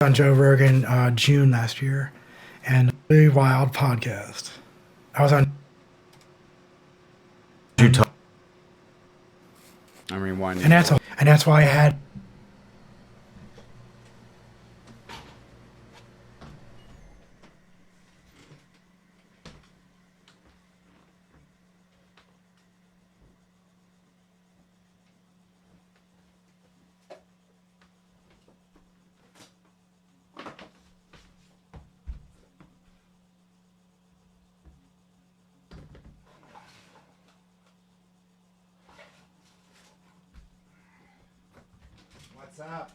on Joe Rogan June last year, and really wild podcast. I was on. You talk. I'm rewinding. And that's why I had. What's up?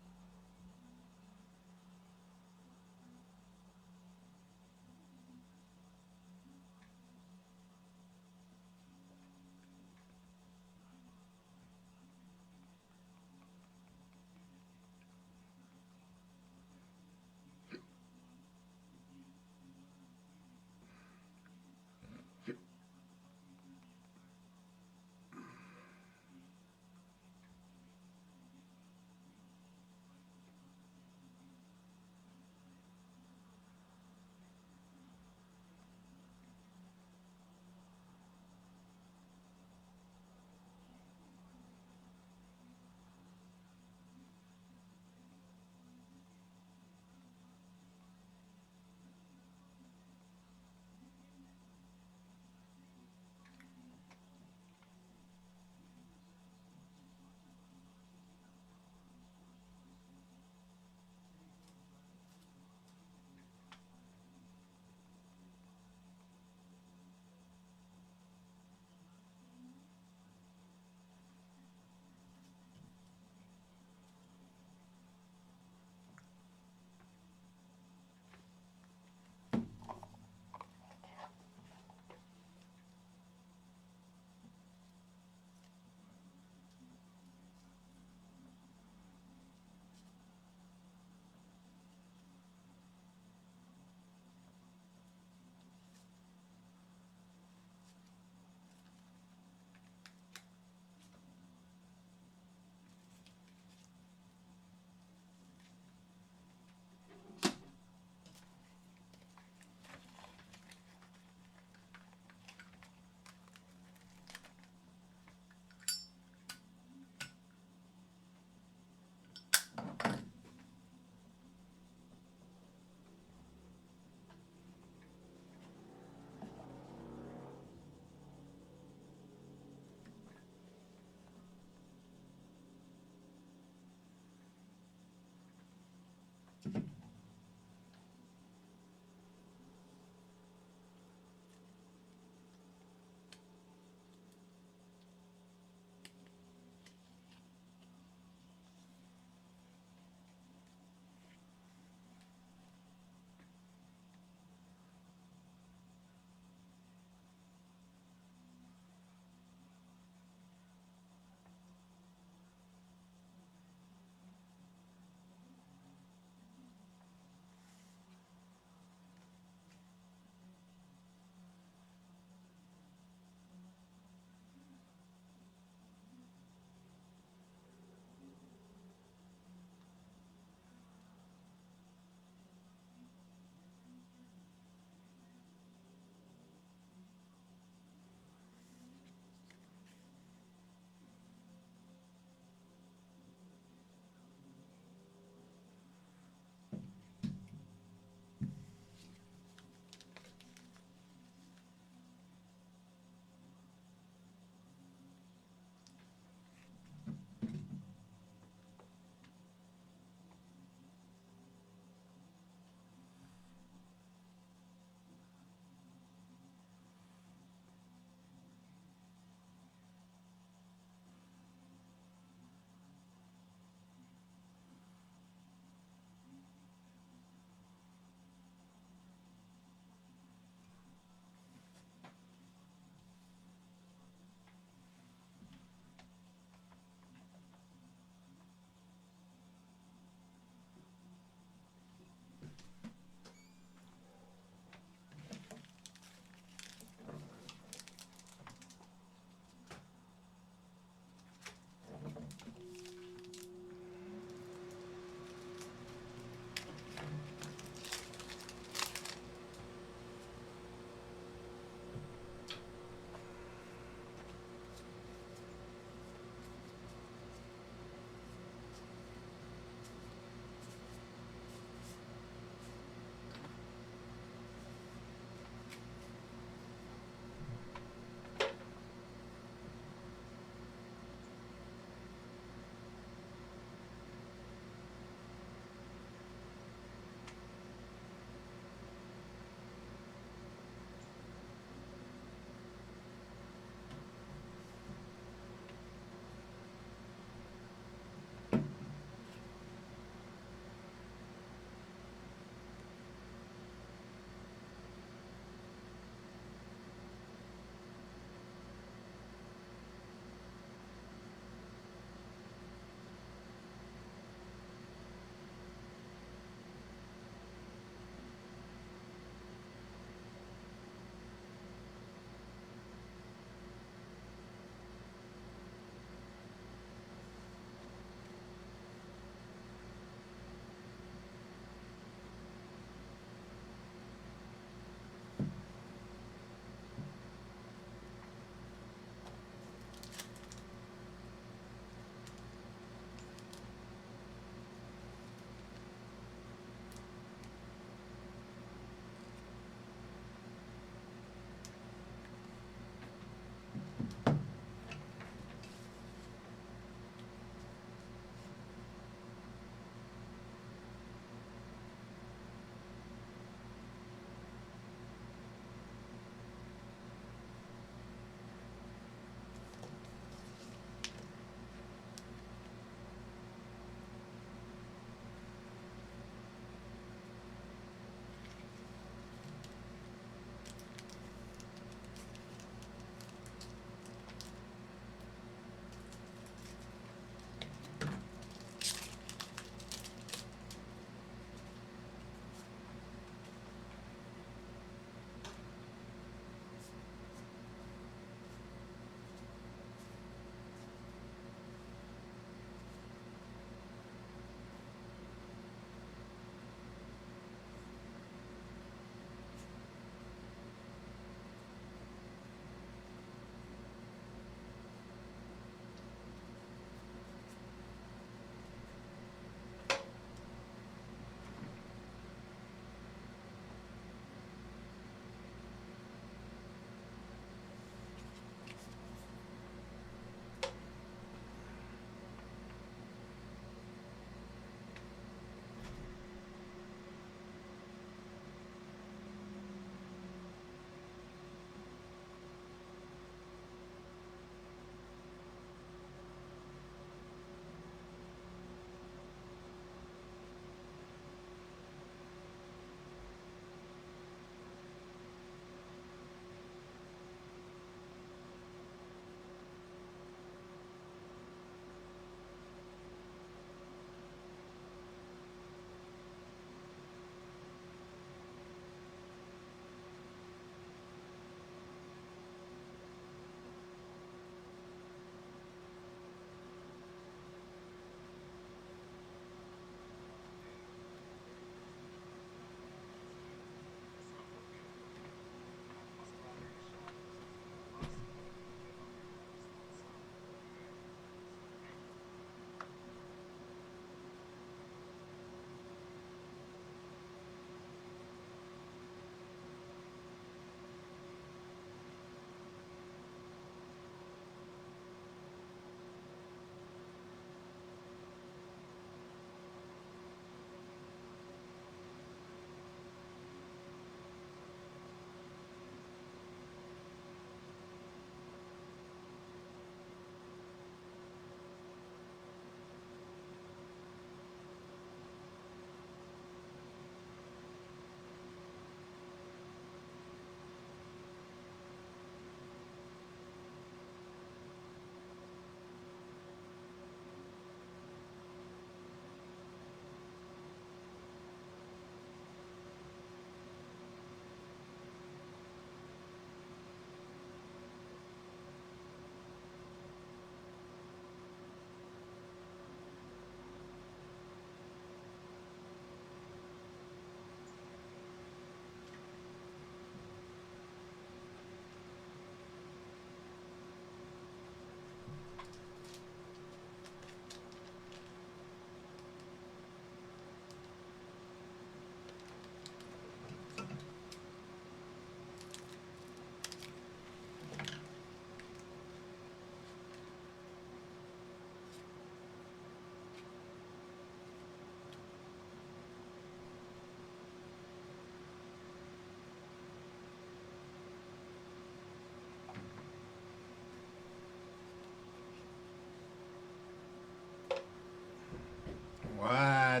What? I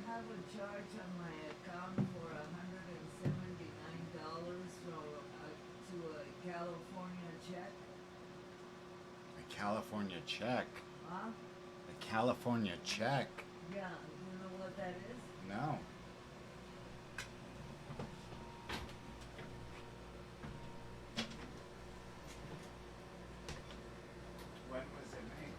have a charge on my account for $179 to a California check. A California check. Huh? A California check. Yeah, you know what that is? No. When was it made?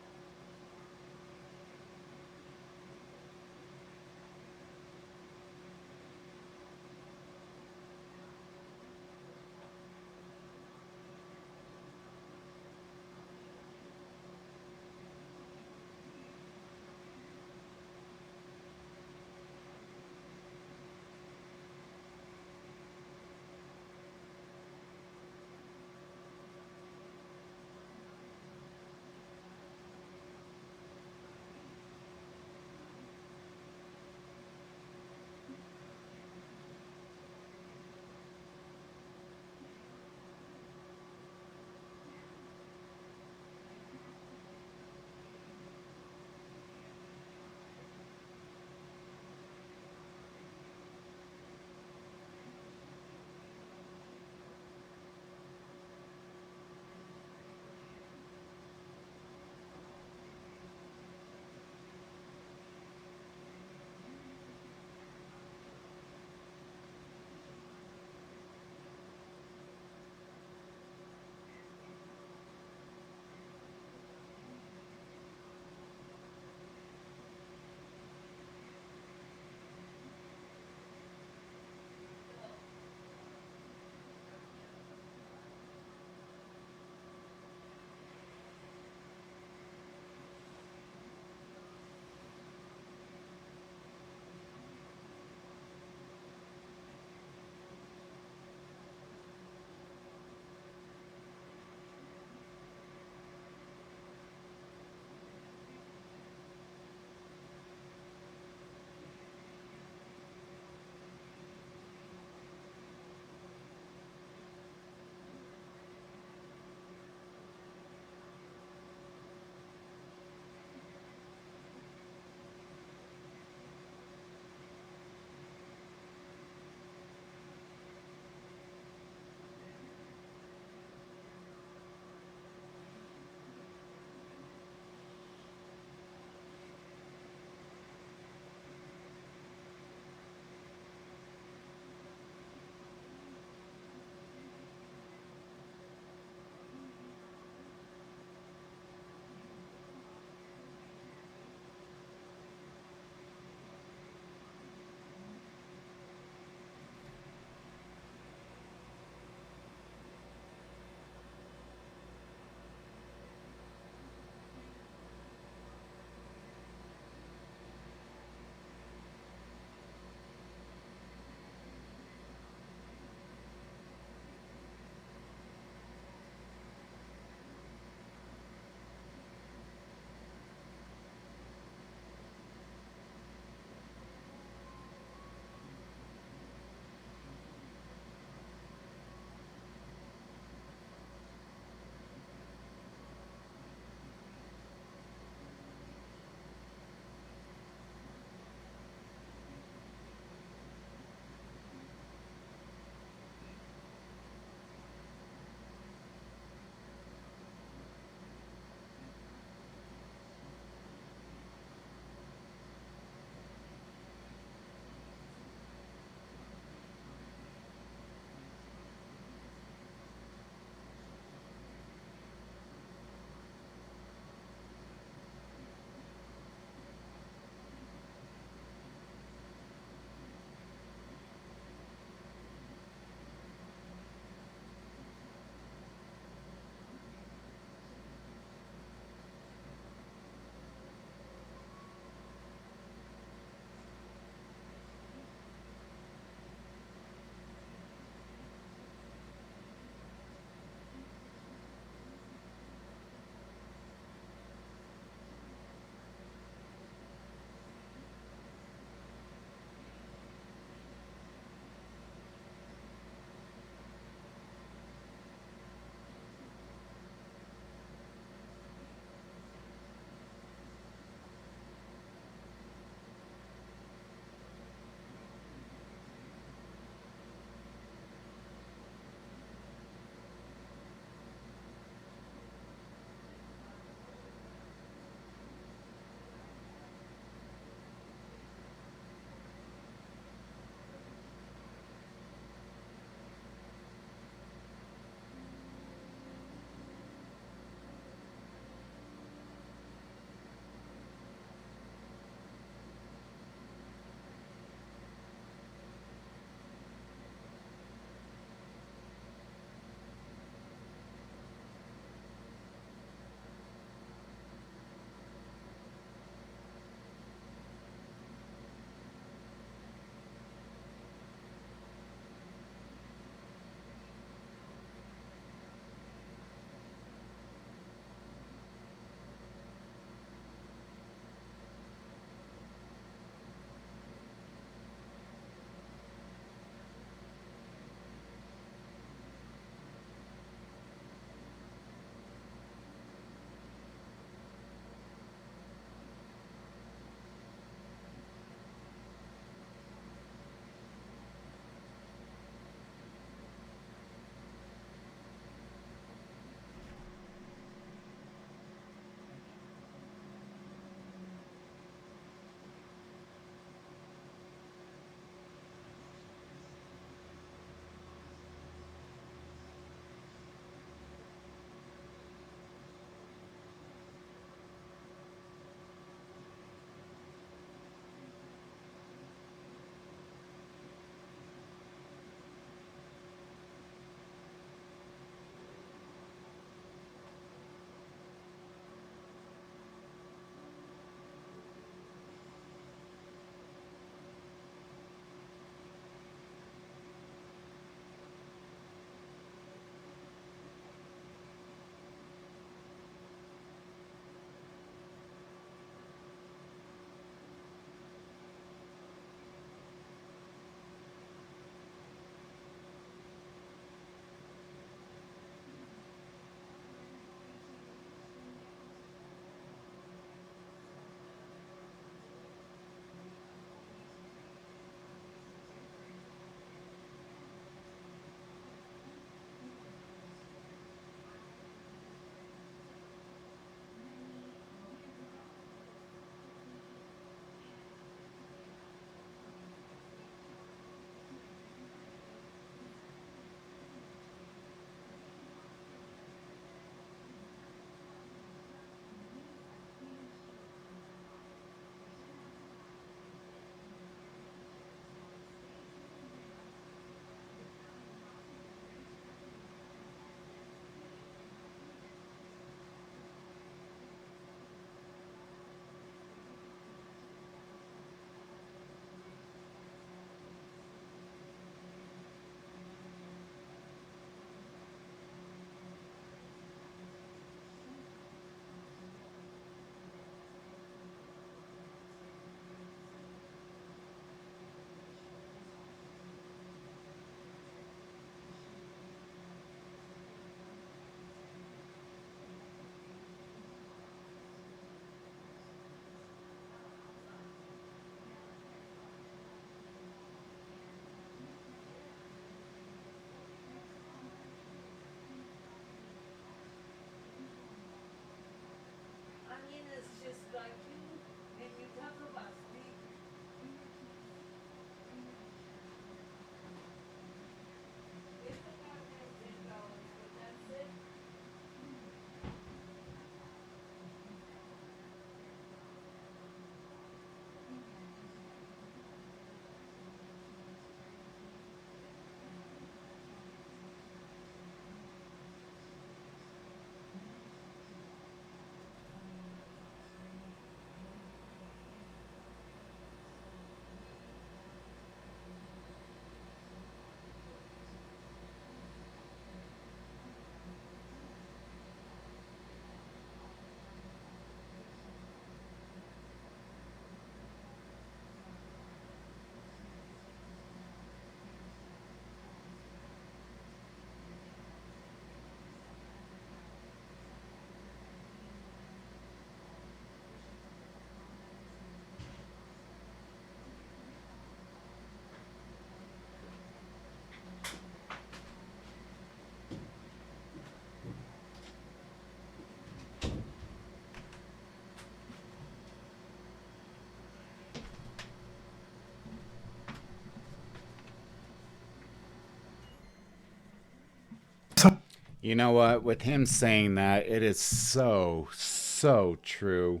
You know what? With him saying that, it is so, so true.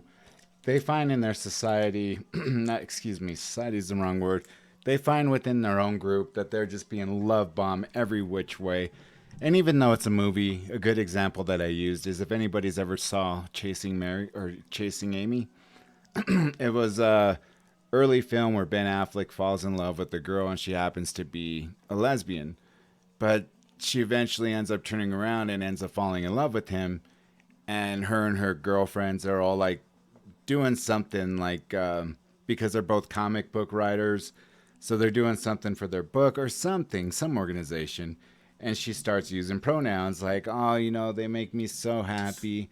They find in their society, not, excuse me, society is the wrong word. They find within their own group that they're just being love bombed every which way. And even though it's a movie, a good example that I used is if anybody's ever saw Chasing Mary or Chasing Amy, it was a early film where Ben Affleck falls in love with the girl and she happens to be a lesbian. But she eventually ends up turning around and ends up falling in love with him. And her girlfriends are all like doing something like because they're both comic book writers. So they're doing something for their book or something, some organization. And she starts using pronouns like, oh, you know, they make me so happy.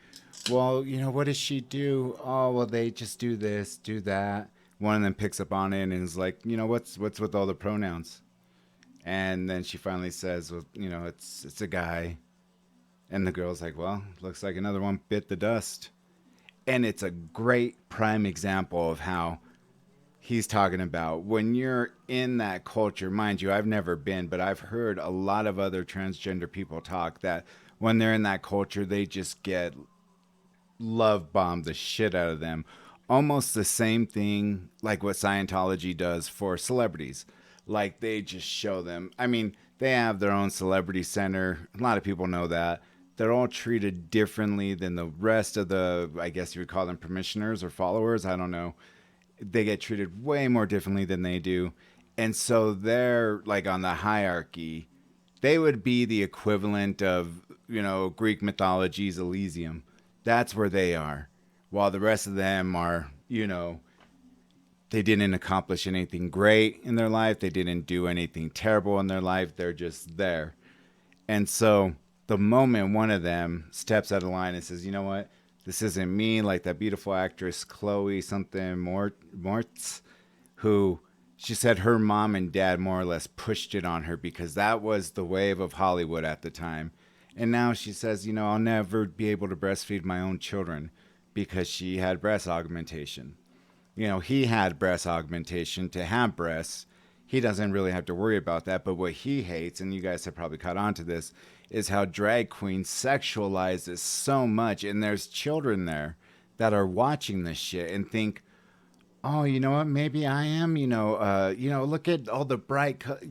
Well, you know, what does she do? Oh, well, they just do this, do that. One of them picks up on it and is like, you know, what's with all the pronouns? And then she finally says, well, you know, it's a guy. And the girl's like, well, looks like another one bit the dust. And it's a great prime example of how he's talking about when you're in that culture. Mind you, I've never been, but I've heard a lot of other transgender people talk that when they're in that culture, they just get love bombed the shit out of them. Almost the same thing like what Scientology does for celebrities. Like they just show them. I mean, they have their own celebrity center. A lot of people know that. They're all treated differently than the rest of the, I guess you would call them permissioners or followers. I don't know. They get treated way more differently than they do. And so they're like on the hierarchy. They would be the equivalent of, you know, Greek mythology's Elysium. That's where they are. While the rest of them are, you know, they didn't accomplish anything great in their life. They didn't do anything terrible in their life. They're just there. And so the moment one of them steps out of line and says, you know what, this isn't me, like that beautiful actress Chloe something Mortz, who she said her mom and dad more or less pushed it on her because that was the wave of Hollywood at the time. And now she says, you know, I'll never be able to breastfeed my own children because she had breast augmentation. You know, he had breast augmentation to have breasts. He doesn't really have to worry about that. But what he hates, and you guys have probably caught on to this, is how drag queens sexualize this so much. And there's children there that are watching this shit and think, oh, you know what? Maybe I am, look at all the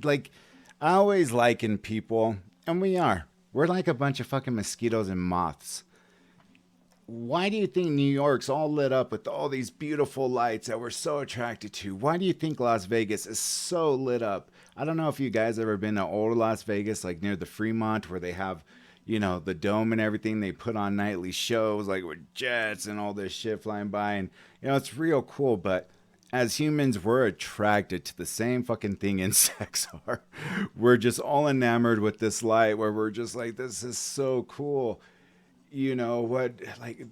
like, I always liken people, and we are. We're like a bunch of fucking mosquitoes and moths. Why do you think New York's all lit up with all these beautiful lights that we're so attracted to? Why do you think Las Vegas is so lit up? I don't know if you guys ever been to old Las Vegas, like near the Fremont, where they have, you know, the dome and everything. They put on nightly shows, like with jets and all this shit flying by. And, you know, it's real cool. But as humans, we're attracted to the same fucking thing insects are. We're just all enamored with this light where we're just like, this is so cool. You know what, like,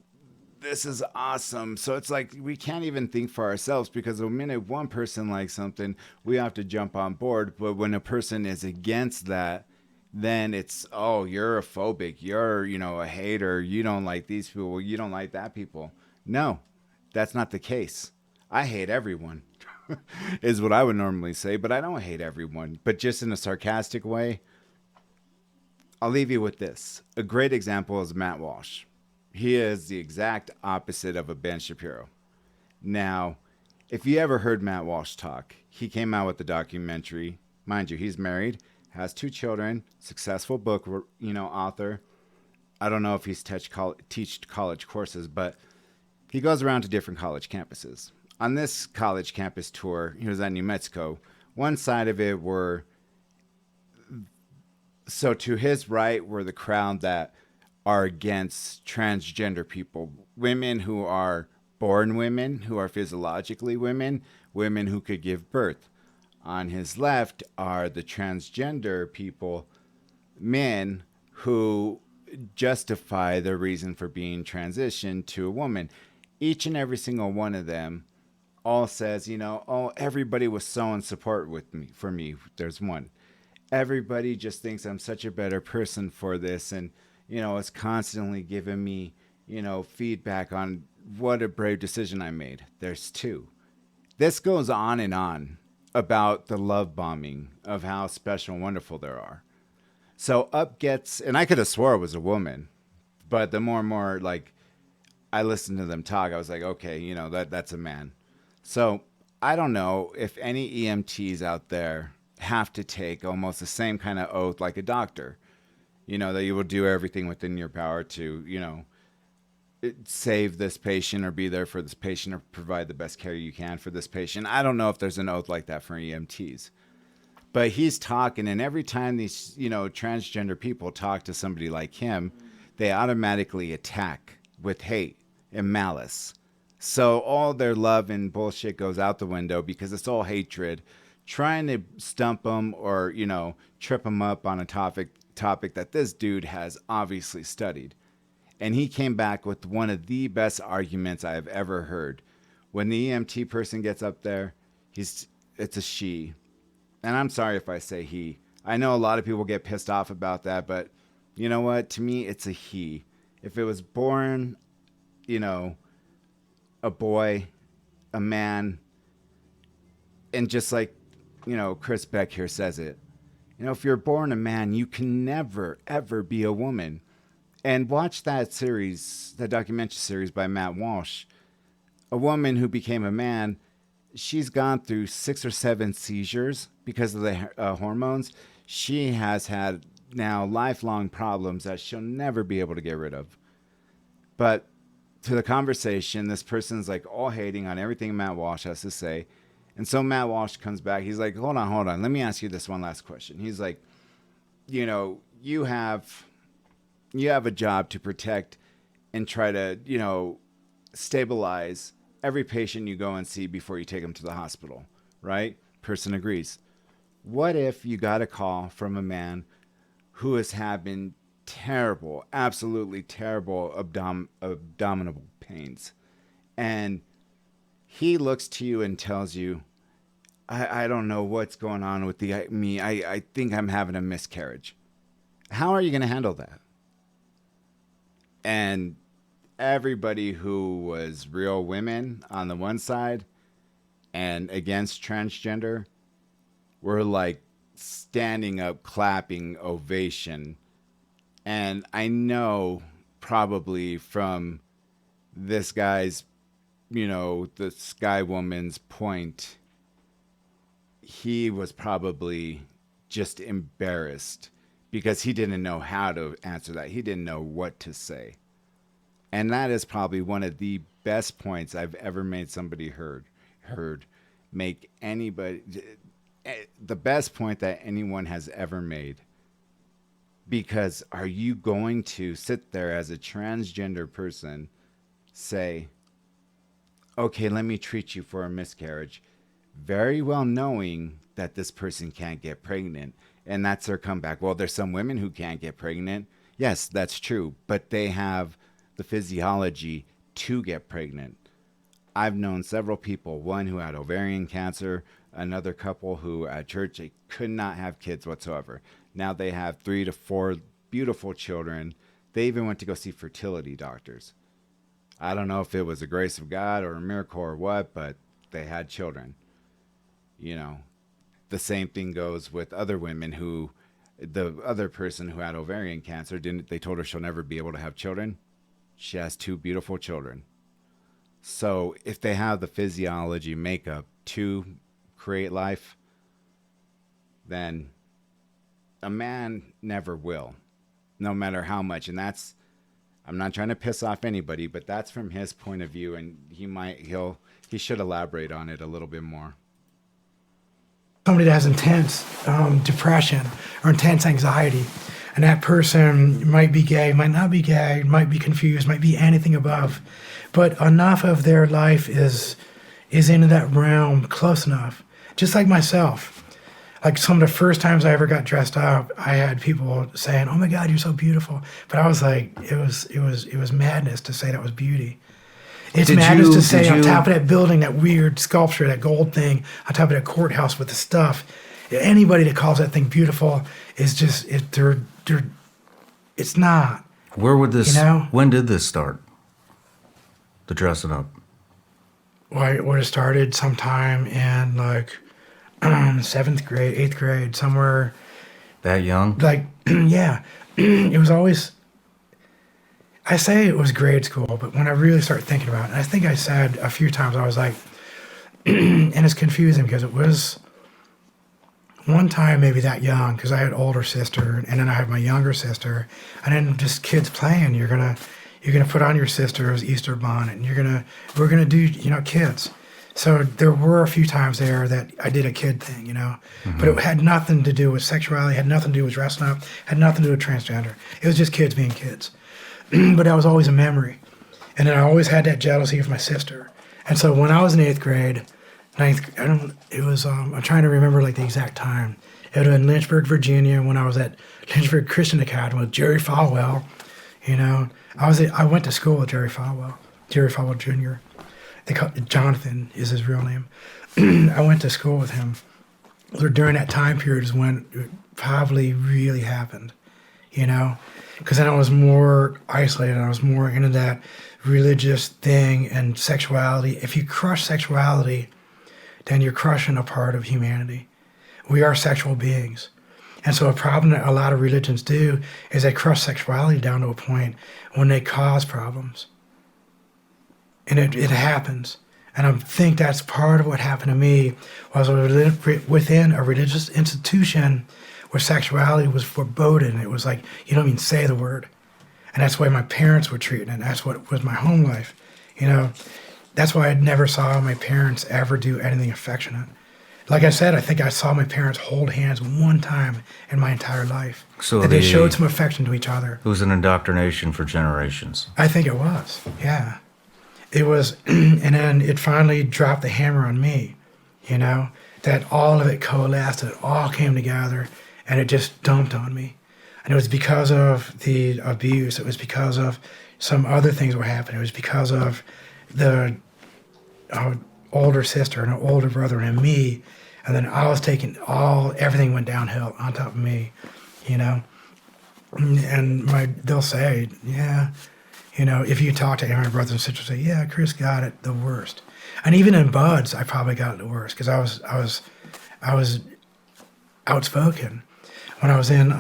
this is awesome. So it's like we can't even think for ourselves because the minute one person likes something, we have to jump on board. But when a person is against that, then it's, oh, you're a phobic, you're, you know, a hater, you don't like these people, you don't like that people. No, that's not the case. I hate everyone is what I would normally say, but I don't hate everyone, but just in a sarcastic way. I'll leave you with this. A great example is Matt Walsh. He is the exact opposite of a Ben Shapiro. Now, if you ever heard Matt Walsh talk, he came out with the documentary. Mind you, he's married, has 2 children, successful book, you know, author. I don't know if he's teach college courses, but he goes around to different college campuses. On this college campus tour, he was at New Mexico. One side of it were, so to his right were the crowd that are against transgender people, women who are born women, who are physiologically women, women who could give birth. On his left are the transgender people, men who justify their reason for being transitioned to a woman. Each and every single one of them all says, you know, oh, everybody was so in support with me. For me, there's one. Everybody just thinks I'm such a better person for this, and you know, it's constantly giving me, you know, feedback on what a brave decision I made. There's 2. This goes on and on about the love bombing of how special and wonderful there are. So up gets, and I could have swore it was a woman, but the more and more like I listened to them talk, I was like, okay, you know, that's a man. So I don't know if any EMTs out there have to take almost the same kind of oath like a doctor, you know, that you will do everything within your power to, you know, save this patient or be there for this patient or provide the best care you can for this patient. I don't know if there's an oath like that for EMTs. But he's talking, and every time these, you know, transgender people talk to somebody like him, they automatically attack with hate and malice. So all their love and bullshit goes out the window because it's all hatred, trying to stump them or, you know, trip them up on a topic that this dude has obviously studied. And he came back with one of the best arguments I have ever heard. When the EMT person gets up there, it's a she. And I'm sorry if I say he. I know a lot of people get pissed off about that, but you know what? To me, it's a he. If it was born, you know, a boy, a man, and just like, you know, Chris Beck here says it, you know, if you're born a man, you can never, ever be a woman. And watch that series, that documentary series by Matt Walsh. A woman who became a man, she's gone through 6 or 7 seizures because of the hormones. She has had now lifelong problems that she'll never be able to get rid of. But to the conversation, this person's like all hating on everything Matt Walsh has to say. And so Matt Walsh comes back. He's like, hold on. Let me ask you this one last question. He's like, you know, you have a job to protect and try to, you know, stabilize every patient you go and see before you take them to the hospital, right? Person agrees. What if you got a call from a man who is having terrible, absolutely terrible abdominal pains, and he looks to you and tells you, I don't know what's going on with me. I think I'm having a miscarriage. How are you going to handle that? And everybody who was real women on the one side and against transgender were like standing up, clapping, ovation. And I know probably from this guy's, you know, this guy woman's point, he was probably just embarrassed because he didn't know how to answer that. He didn't know what to say. And that is probably one of the best points I've ever made somebody heard make anybody, the best point that anyone has ever made. Because are you going to sit there as a transgender person, say, okay, let me treat you for a miscarriage, very well knowing that this person can't get pregnant? And that's their comeback. Well, there's some women who can't get pregnant. Yes, that's true. But they have the physiology to get pregnant. I've known several people, one who had ovarian cancer, another couple who at church, they could not have kids whatsoever. Now they have 3 to 4 beautiful children. They even went to go see fertility doctors. I don't know if it was the grace of God or a miracle or what, but they had children. You know, the same thing goes with other women who, the other person who had ovarian cancer, they told her she'll never be able to have children. She has 2 beautiful children. So if they have the physiology makeup to create life, then a man never will, no matter how much. And that's, I'm not trying to piss off anybody, but that's from his point of view, and he should elaborate on it a little bit more. Somebody that has intense depression or intense anxiety, and that person might be gay, might not be gay, might be confused, might be anything above, but enough of their life is into that realm close enough. Just like myself. Like some of the first times I ever got dressed up, I had people saying, "Oh my God, you're so beautiful." But I was like, it was madness to say that was beauty. It's madness to say on top of that building, that weird sculpture, that gold thing, on top of that courthouse with the stuff. Anybody that calls that thing beautiful is just, it's not. Where would this, you know? When did this start? The dressing up? Well, it would have started sometime in like 7th grade, 8th grade, somewhere That young? Like, yeah, it was always, I say it was grade school, but when I really start thinking about it, I think I said a few times, I was like, and it's confusing because it was one time maybe that young, because I had an older sister, and then I had my younger sister, and then just kids playing. You're gonna put on your sister's Easter bonnet, and we're gonna do, kids. So there were a few times there that I did a kid thing, but it had nothing to do with sexuality, had nothing to do with dressing up, had nothing to do with transgender. It was just kids being kids. But that was always a memory. And then I always had that jealousy of my sister. And so when I was in 8th grade, I'm trying to remember like the exact time. It was in Lynchburg, Virginia, when I was at Lynchburg Christian Academy with Jerry Falwell. I went to school with Jerry Falwell Jr. Jonathan is his real name. I went to school with him. During that time period is when it probably really happened, because then I was more isolated. I was more into that religious thing and sexuality. If you crush sexuality, then you're crushing a part of humanity. We are sexual beings. And so a problem that a lot of religions do is they crush sexuality down to a point when they cause problems. And it happens. And I think that's part of what happened to me was within a religious institution where sexuality was forbidden. It was like, you don't even say the word. And that's why my parents were treating it. That's what was my home life. That's why I never saw my parents ever do anything affectionate. Like I said, I think I saw my parents hold hands one time in my entire life. So they showed some affection to each other. It was an indoctrination for generations. I think it was, yeah. It was, and then it finally dropped the hammer on me, that all of it coalesced, it all came together, and it just dumped on me. And it was because of the abuse. It was because of some other things were happening. It was because of the older sister and an older brother and me. And then I was everything went downhill on top of me, And they'll say, yeah, if you talk to any of my brothers and sisters, say, yeah, Chris got it the worst. And even in buds, I probably got it the worst because I was outspoken when I was in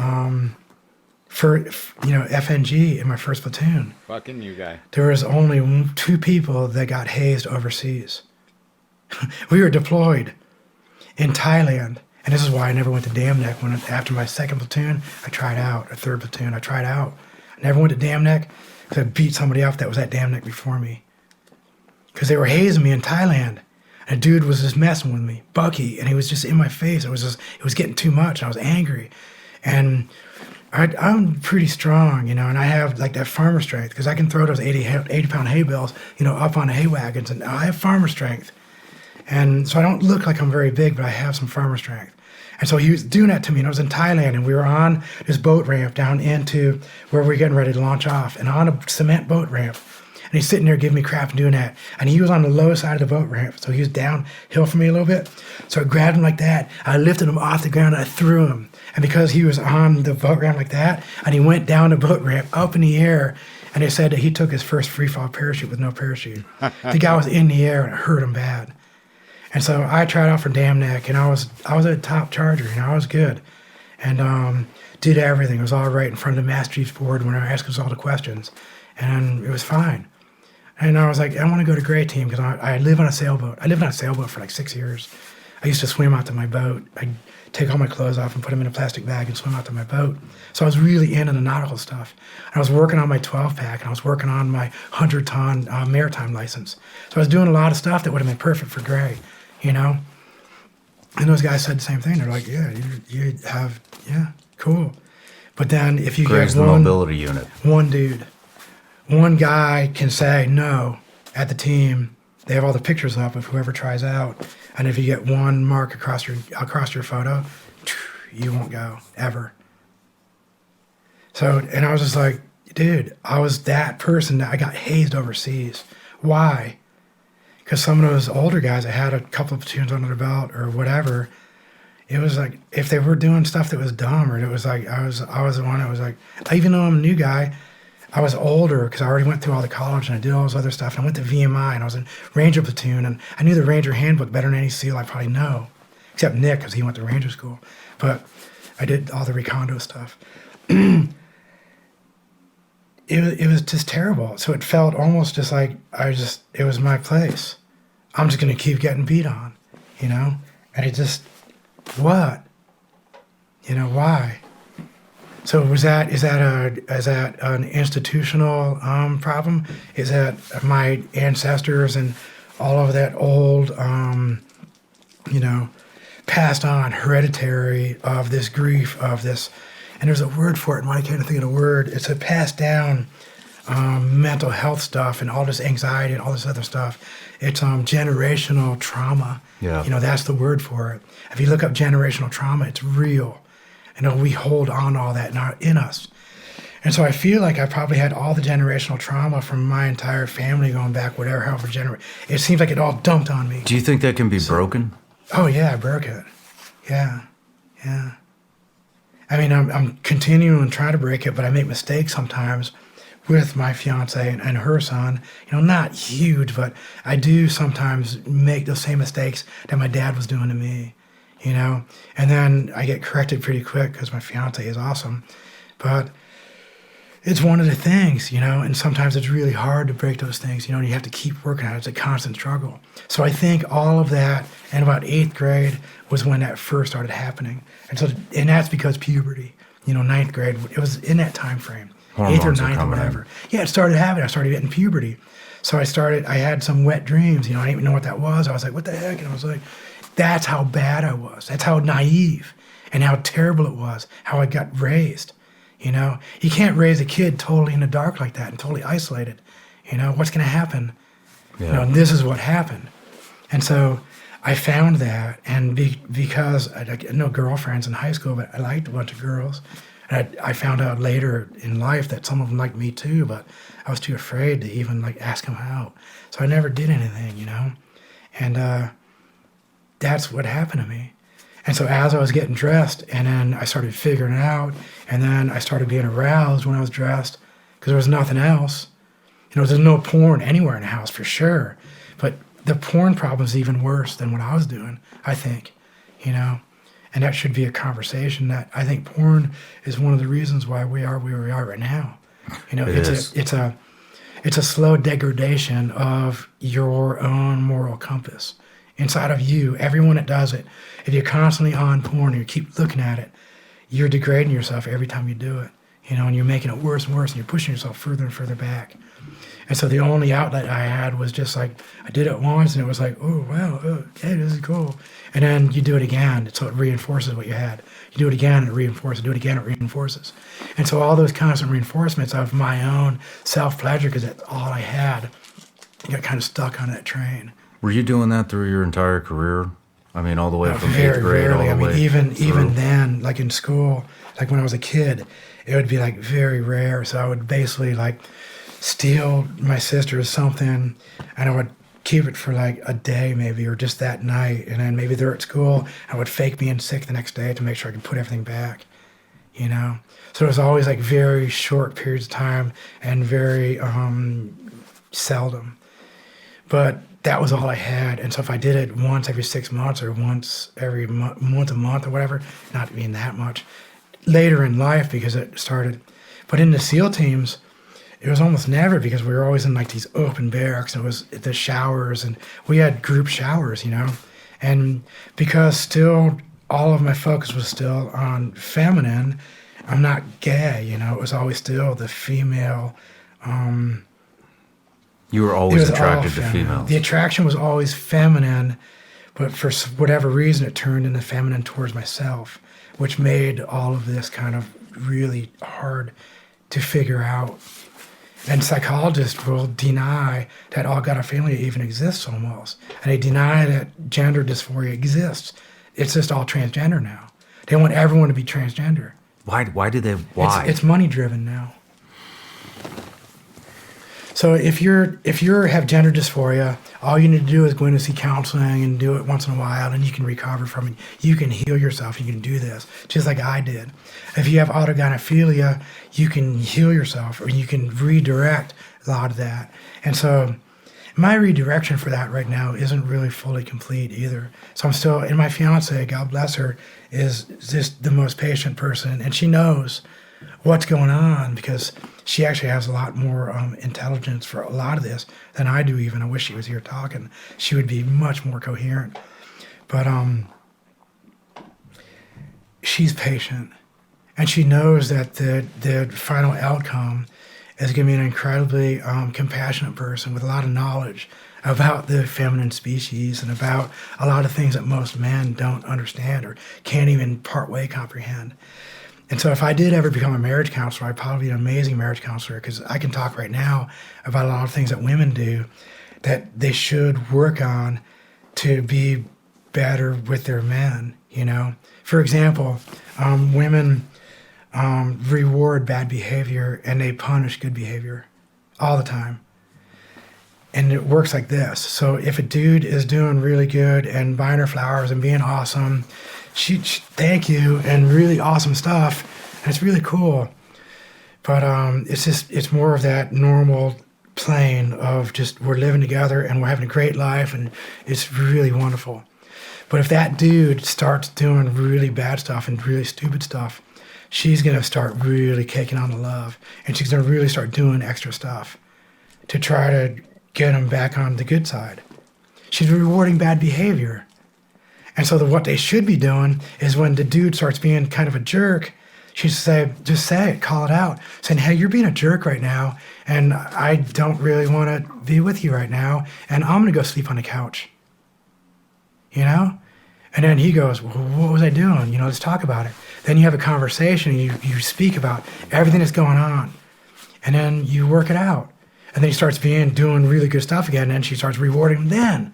FNG in my first platoon. Fucking you guy. There was only 2 people that got hazed overseas. We were deployed in Thailand, and this is why I never went to Dam Neck. After my 2nd platoon, I tried out. A 3rd platoon, I tried out. I never went to Dam Neck because I beat somebody up that was at Dam Neck before me. Because they were hazing me in Thailand. And a dude was just messing with me, Bucky, and he was just in my face. It was getting too much, and I was angry. And I'm pretty strong, and I have like that farmer strength because I can throw those 80-pound hay bales, up on the hay wagons, and I have farmer strength. And so I don't look like I'm very big, but I have some farmer strength. And so he was doing that to me, and I was in Thailand, and we were on this boat ramp down into where we were getting ready to launch off, and on a cement boat ramp. And he's sitting there giving me crap and doing that. And he was on the low side of the boat ramp, so he was downhill from me a little bit. So I grabbed him like that. I lifted him off the ground, and I threw him. And because he was on the boat ramp like that, and he went down the boat ramp up in the air, and they said that he took his first free fall parachute with no parachute. The guy was in the air, and it hurt him bad. And so I tried out for Dam Neck, and I was a top charger, I was good. And did everything. It was all right in front of the Master Chief's board when I asked us all the questions. And it was fine. And I was like, I want to go to Gray Team because I live on a sailboat. I lived on a sailboat for like 6 years. I used to swim out to my boat. I'd take all my clothes off and put them in a plastic bag and swim out to my boat. So I was really into the nautical stuff. And I was working on my 12-pack, and I was working on my 100-ton maritime license. So I was doing a lot of stuff that would have been perfect for Gray, And those guys said the same thing. They're like, yeah, you have, yeah, cool. But then if you Gray's get the mobility unit. one dude, one guy can say no at the team. They have all the pictures up of whoever tries out. And if you get one mark across your photo, you won't go, ever. So, and I was just like, dude, I was that person that I got hazed overseas. Why? Because some of those older guys that had a couple of platoons under their belt or whatever, it was like, if they were doing stuff that was dumb, or it was like, I was the one that was like, even though I'm a new guy, I was older because I already went through all the college and I did all this other stuff. And I went to VMI and I was in Ranger Platoon, and I knew the Ranger handbook better than any SEAL I probably know, except Nick because he went to Ranger School. But I did all the recondo stuff. It was just terrible. So it felt almost just like it was my place. I'm just going to keep getting beat on, And it just, what? Why? So is that an institutional problem? Is that my ancestors and all of that old, passed on hereditary of this grief, of this, and there's a word for it, and I can't think of the word. It's a passed down mental health stuff and all this anxiety and all this other stuff. It's generational trauma. Yeah. That's the word for it. If you look up generational trauma, it's real. We hold on to all that in us. And so I feel like I probably had all the generational trauma from my entire family going back, however it seems like it all dumped on me. Do you think that can be broken? Oh yeah, I broke it. Yeah. I mean, I'm continuing to try to break it, but I make mistakes sometimes with my fiance and her son. Not huge, but I do sometimes make those same mistakes that my dad was doing to me. And then I get corrected pretty quick because my fiance is awesome. But it's one of the things, and sometimes it's really hard to break those things, and you have to keep working on it. It's a constant struggle. So I think all of that in about 8th grade was when that first started happening. And that's because puberty, 9th grade, it was in that time frame, Hormones 8th or are 9th or coming whatever. in. Yeah, it started happening. I started getting puberty. So I had some wet dreams, I didn't even know what that was. I was like, what the heck? And I was like, that's how bad I was. That's how naive and how terrible it was, how I got raised. You can't raise a kid totally in the dark like that and totally isolated. What's going to happen? Yeah. And this is what happened. And so I found that, and because I had no girlfriends in high school, but I liked a bunch of girls. And I found out later in life that some of them liked me too, but I was too afraid to even ask them out. So I never did anything, And that's what happened to me. And so as I was getting dressed, and then I started figuring it out, and then I started being aroused when I was dressed, because there was nothing else. There's no porn anywhere in the house for sure. But the porn problem is even worse than what I was doing, I think. And that should be a conversation. That I think porn is one of the reasons why we are where we are right now. It's a slow degradation of your own moral compass. Inside of you, everyone that does it, if you're constantly on porn and you keep looking at it, you're degrading yourself every time you do it, and you're making it worse and worse, and you're pushing yourself further and further back. And so the only outlet I had was just I did it once, and it was like, oh, wow, hey, this is cool. And then you do it again, so it reinforces what you had. You do it again, and it reinforces. Do it again, it reinforces. And so all those constant reinforcements of my own self-pleasure, because that's all I had, I got kind of stuck on that train. Were you doing that through your entire career? I mean, all the way from 8th grade rarely. all the way Even then, in school, when I was a kid, it would be very rare. So I would basically steal my sister's something, and I would keep it for a day maybe, or just that night, and then maybe they're at school, I would fake being sick the next day to make sure I could put everything back. So it was always very short periods of time and very seldom. But that was all I had. And so if I did it once every 6 months or once every once a month or whatever, not being that much, later in life because it started. But in the SEAL teams, it was almost never, because we were always in these open barracks, and it was the showers, and we had group showers, And because still all of my focus was still on feminine, I'm not gay, it was always still the female. You were always attracted to females. The attraction was always feminine, but for whatever reason, it turned into feminine towards myself, which made all of this kind of really hard to figure out. And psychologists will deny that all-got-a-family even exists almost. And they deny that gender dysphoria exists. It's just all transgender now. They want everyone to be transgender. Why do they? Why? It's money-driven now. So if you have gender dysphoria, all you need to do is go in and see counseling and do it once in a while, and you can recover from it. You can heal yourself. You can do this, just like I did. If you have autogynephilia, you can heal yourself, or you can redirect a lot of that. And so my redirection for that right now isn't really fully complete either. So I'm still, and my fiance, God bless her, is just the most patient person, and she knows what's going on because she actually has a lot more intelligence for a lot of this than I do even. I wish she was here talking. She would be much more coherent. But she's patient, and she knows that the final outcome is going to be an incredibly compassionate person with a lot of knowledge about the feminine species and about a lot of things that most men don't understand or can't even partway comprehend. And so if I did ever become a marriage counselor, I'd probably be an amazing marriage counselor because I can talk right now about a lot of things that women do that they should work on to be better with their men, you know? For example, women reward bad behavior and they punish good behavior all the time. And it works like this. So if a dude is doing really good and buying her flowers and being awesome, she thank you and really awesome stuff, and it's really cool. But it's more of that normal plane of just we're living together and we're having a great life and it's really wonderful. But if that dude starts doing really bad stuff and really stupid stuff, she's going to start really taking on the love, and she's going to really start doing extra stuff to try to get him back on the good side. She's rewarding bad behavior. And so what they should be doing is when the dude starts being kind of a jerk, she should just say it, call it out, saying, hey, you're being a jerk right now, and I don't really want to be with you right now, and I'm going to go sleep on the couch. You know? And then he goes, well, what was I doing? You know, let's talk about it. Then you have a conversation, and you speak about everything that's going on, and then you work it out. And then he starts doing really good stuff again, and then she starts rewarding him then.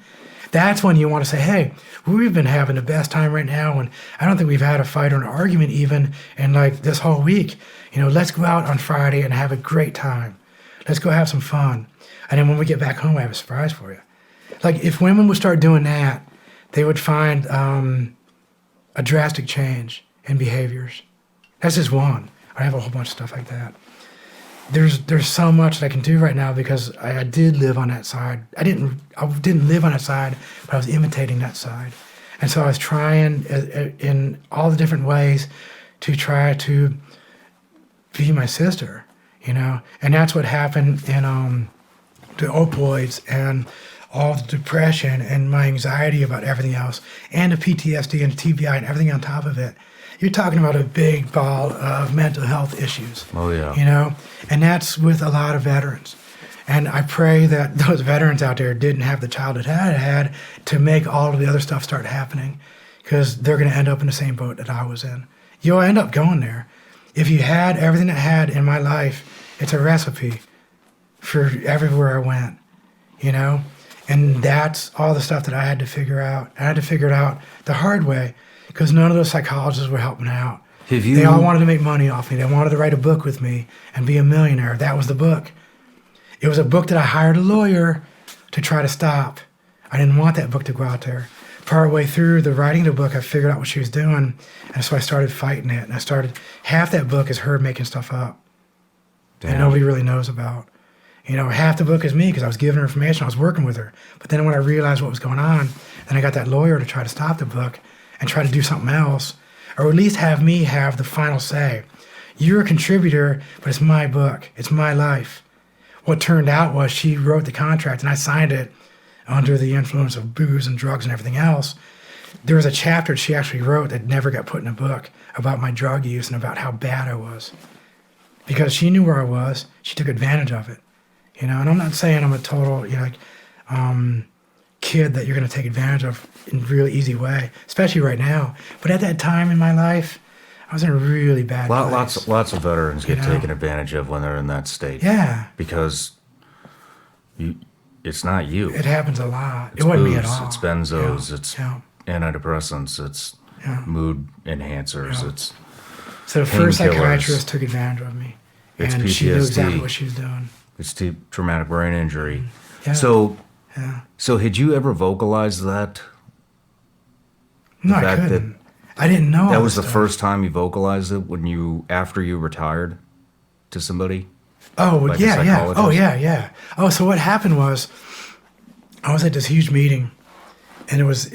That's when you want to say, hey, we've been having the best time right now, and I don't think we've had a fight or an argument even in like this whole week. You know, let's go out on Friday and have a great time. Let's go have some fun. And then when we get back home, I have a surprise for you. Like if women would start doing that, they would find a drastic change in behaviors. That's just one. I have a whole bunch of stuff like that. There's so much that I can do right now because I did live on that side. I didn't live on that side, but I was imitating that side. And so I was trying in all the different ways to try to be my sister, you know? And that's what happened in the opioids and all the depression and my anxiety about everything else and the PTSD and the TBI and everything on top of it. You're talking about a big ball of mental health issues. Oh, yeah. You know? And that's with a lot of veterans. And I pray that those veterans out there didn't have the childhood I had to make all of the other stuff start happening, because they're going to end up in the same boat that I was in. You'll end up going there. If you had everything that I had in my life, it's a recipe for everywhere I went, you know? And that's all the stuff that I had to figure out. I had to figure it out the hard way, because none of those psychologists were helping out. They all wanted to make money off me. They wanted to write a book with me and be a millionaire. That was the book. It was a book that I hired a lawyer to try to stop. I didn't want that book to go out there. Partway through the writing of the book, I figured out what she was doing, and so I started fighting it. And half that book is her making stuff up that nobody really knows about. You know, half the book is me because I was giving her information. I was working with her. But then when I realized what was going on, then I got that lawyer to try to stop the book and try to do something else, or at least have me have the final say. You're a contributor, but it's my book. It's my life. What turned out was she wrote the contract and I signed it under the influence of booze and drugs and everything else. There was a chapter she actually wrote that never got put in a book about my drug use and about how bad I was. Because she knew where I was, she took advantage of it. You know, and I'm not saying I'm a total, you know, kid that you're going to take advantage of in a really easy way, especially right now. But at that time in my life, I was in a really bad place. Lots of veterans get taken advantage of when they're in that state. Yeah. Because it's not you. It happens a lot. It's it wasn't booze, me at all. it's benzos, it's Yeah. antidepressants, it's mood enhancers, it's So the first painkillers. psychiatrist took advantage of me. It's and she knew PTSD. exactly what she was doing. it's traumatic brain injury. Yeah. So had you ever vocalized that? No, I fact that- couldn't. I didn't know. That all was the this first time you vocalized it after you retired to somebody? stuff. Oh, like a yeah. Oh, psychologist? yeah. Oh, so what happened was I was at this huge meeting, and it was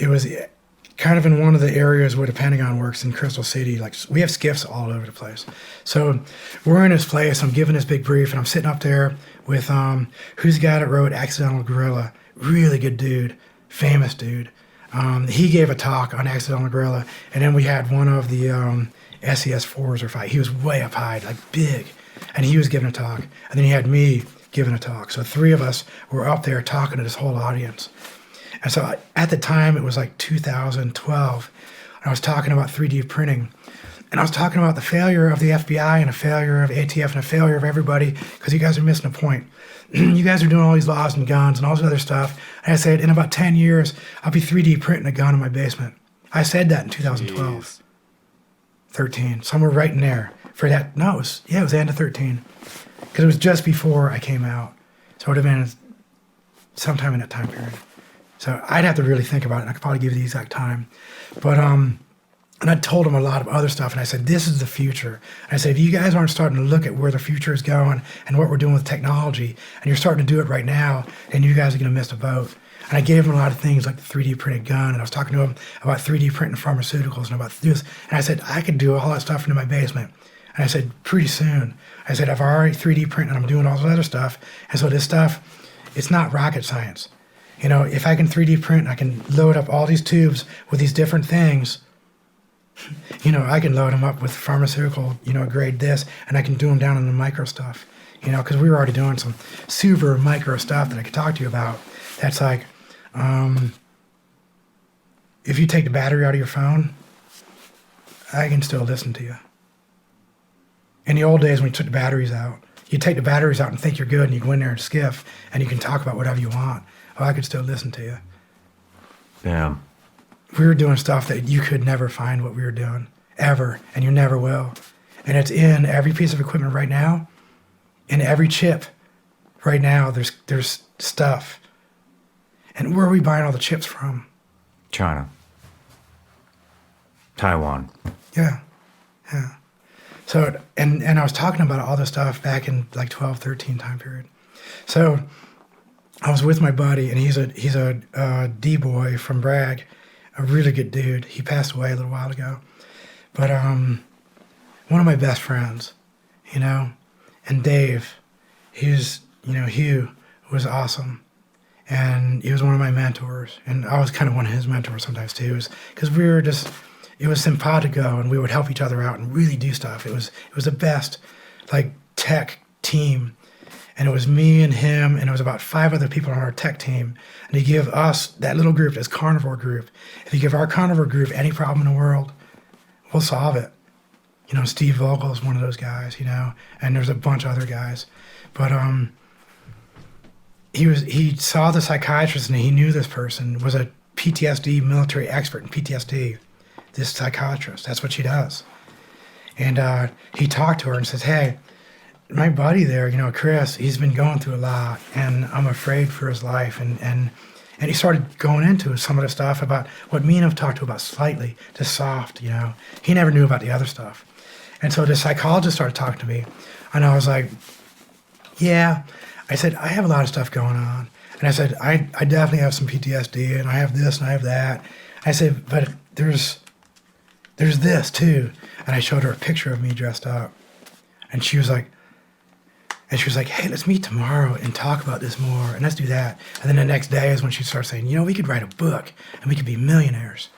kind of in one of the areas where the Pentagon works in Crystal City. Like, we have skiffs all over the place. So we're in this place. I'm giving this big brief, and I'm sitting up there with who's the guy that wrote Accidental Gorilla? Really good dude, famous dude. He gave a talk on Accidental Gorilla, and then we had one of the SES-4s or 5. He was way up high, like big, and he was giving a talk. And then he had me giving a talk. So 3 of us were up there talking to this whole audience. And so at the time, it was like 2012, and I was talking about 3D printing. And I was talking about the failure of the FBI and a failure of ATF and a failure of everybody, because you guys are missing a point. You guys are doing all these laws and guns and all this other stuff. And I said, in about 10 years, I'll be 3D printing a gun in my basement. I said that in 2012. Jeez. 13, somewhere right in there. For that, no, it was the end of 13. Because it was just before I came out. So it would have been sometime in that time period. So I'd have to really think about it. I could probably give you the exact time. But, and I told him a lot of other stuff. And I said, this is the future. And I said, if you guys aren't starting to look at where the future is going and what we're doing with technology, and you're starting to do it right now, then you guys are going to miss the boat. And I gave him a lot of things like the 3D printed gun. And I was talking to him about 3D printing pharmaceuticals and about this. And I said, I could do all that stuff into my basement. And I said, pretty soon. I said, I've already 3D printed and I'm doing all this other stuff. And so this stuff, it's not rocket science. You know, if I can 3D print, I can load up all these tubes with these different things. You know, I can load them up with pharmaceutical, grade this, and I can do them down in the micro stuff. You know, because we were already doing some super micro stuff that I could talk to you about. That's like, if you take the battery out of your phone, I can still listen to you. In the old days when you took the batteries out, you take the batteries out and think you're good, and you go in there and skiff, and you can talk about whatever you want. Oh, I could still listen to you. Yeah. We were doing stuff that you could never find what we were doing, ever, and you never will. And it's in every piece of equipment right now, in every chip right now, there's stuff. And where are we buying all the chips from? China. Taiwan. Yeah. So, and I was talking about all this stuff back in like 12, 13 time period. So I was with my buddy, and he's a D-boy from Bragg, a really good dude. He passed away a little while ago. But one of my best friends, and Dave, Hugh was awesome. And he was one of my mentors. And I was kind of one of his mentors sometimes too, because we were just, it was simpatico, and we would help each other out and really do stuff. It was the best, like, tech team. And it was me and him, and it was about 5 other people on our tech team. And he gave us, that little group, this carnivore group, if you give our carnivore group any problem in the world, we'll solve it. Steve Vogel is one of those guys, and there's a bunch of other guys. But he saw the psychiatrist, and he knew this person was a PTSD military expert in PTSD, this psychiatrist. That's what she does. And he talked to her and says, hey, my buddy there, Chris, he's been going through a lot, and I'm afraid for his life. And he started going into some of the stuff about what me and him talked to about slightly, just soft, He never knew about the other stuff. And so the psychologist started talking to me, and I was like, yeah. I said, I have a lot of stuff going on. And I said, I definitely have some PTSD, and I have this, and I have that. I said, but there's this too. And I showed her a picture of me dressed up. And she was like, hey, let's meet tomorrow and talk about this more, and let's do that. And then the next day is when she starts saying, we could write a book, and we could be millionaires.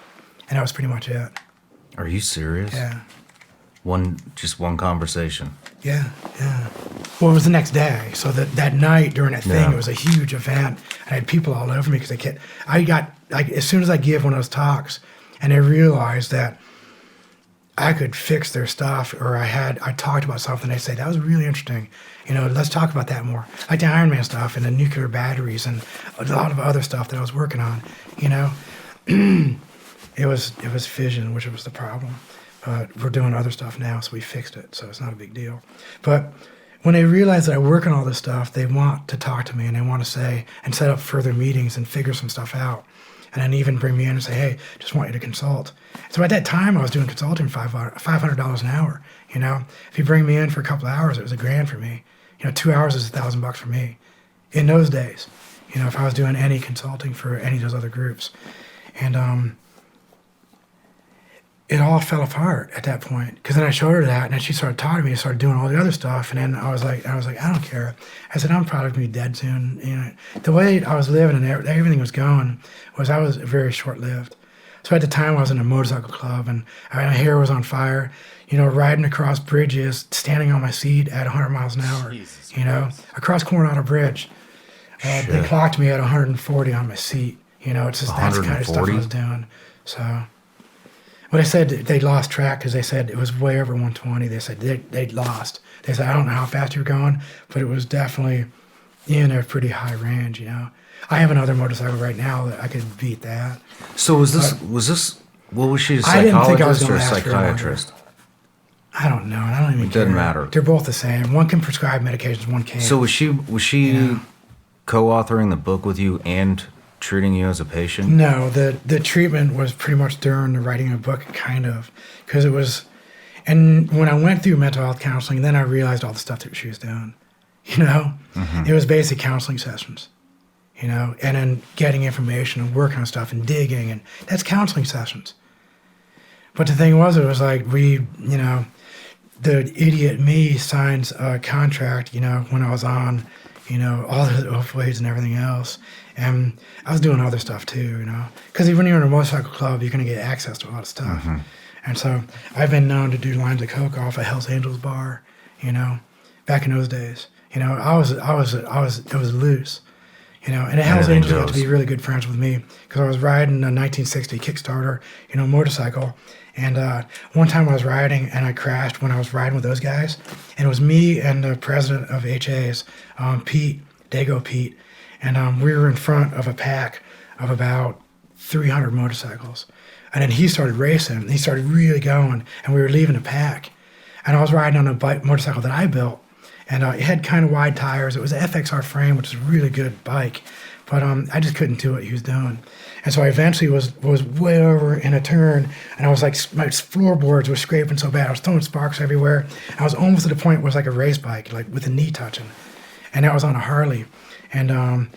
And that was pretty much it. Are you serious? Yeah. Just one conversation. Yeah. Well, it was the next day. So that night during that thing, Yeah. It was a huge event. I had people all over me because I got, like, as soon as I give one of those talks, and they realized that I could fix their stuff, or I talked about something, they say, that was really interesting. Let's talk about that more. Like the Iron Man stuff and the nuclear batteries and a lot of other stuff that I was working on, It was fission, which was the problem. But we're doing other stuff now, so we fixed it, so it's not a big deal. But when they realize that I work on all this stuff, they want to talk to me, and they want to say, and set up further meetings and figure some stuff out. And then even bring me in and say, hey, just want you to consult. So at that time, I was doing consulting $500 an hour. If you bring me in for a couple of hours, it was $1,000 for me. 2 hours is $1,000 for me. In those days, if I was doing any consulting for any of those other groups. And it all fell apart at that point, because then I showed her that, and then she started talking to me and started doing all the other stuff. And then I was like, I don't care. I said, I'm probably gonna be dead soon. The way I was living and everything was going was I was very short-lived. So at the time I was in a motorcycle club, and my hair was on fire, riding across bridges, standing on my seat at 100 miles an hour, Jesus Christ. across Coronado Bridge. They clocked me at 140 on my seat. It's just that's the kind of stuff I 140? was doing. So. Well, they said they lost track because they said it was way over 120. They said they'd lost. They said, I don't know how fast you were going, but it was definitely in a pretty high range, I have another motorcycle right now that I could beat that. So was this what was she, a I didn't think I was psychologist or gonna a ask for it longer. psychiatrist? I don't know. I don't even care. doesn't matter. They're both the same. One can prescribe medications, one can't. So was she Yeah. co-authoring the book with you and treating you as a patient? No, the treatment was pretty much during the writing of the book, kind of, because it was, and when I went through mental health counseling, then I realized all the stuff that she was doing. It was basic counseling sessions, and then getting information and working on stuff and digging, and that's counseling sessions. But the thing was, it was like the idiot me signs a contract, when I was on, all the opioids and everything else. And I was doing other stuff too, because when you're in a motorcycle club, you're going to get access to a lot of stuff. And so I've been known to do lines of coke off a Hell's Angels bar, back in those days. It was loose, and the Hell's Anything Angels got to goes. be really good friends with me because I was riding a 1960 Kickstarter, motorcycle. And one time I was riding and I crashed when I was riding with those guys. And it was me and the president of HAs, Pete, Dago Pete. And we were in front of a pack of about 300 motorcycles. And then he started racing. And he started really going. And we were leaving the pack. And I was riding on a motorcycle that I built. And it had kind of wide tires. It was an FXR frame, which is a really good bike. But I just couldn't do what he was doing. And so I eventually was way over in a turn, and I was like, my floorboards were scraping so bad. I was throwing sparks everywhere. I was almost at the point where it was like a race bike, like with the knee touching. And that was on a Harley. And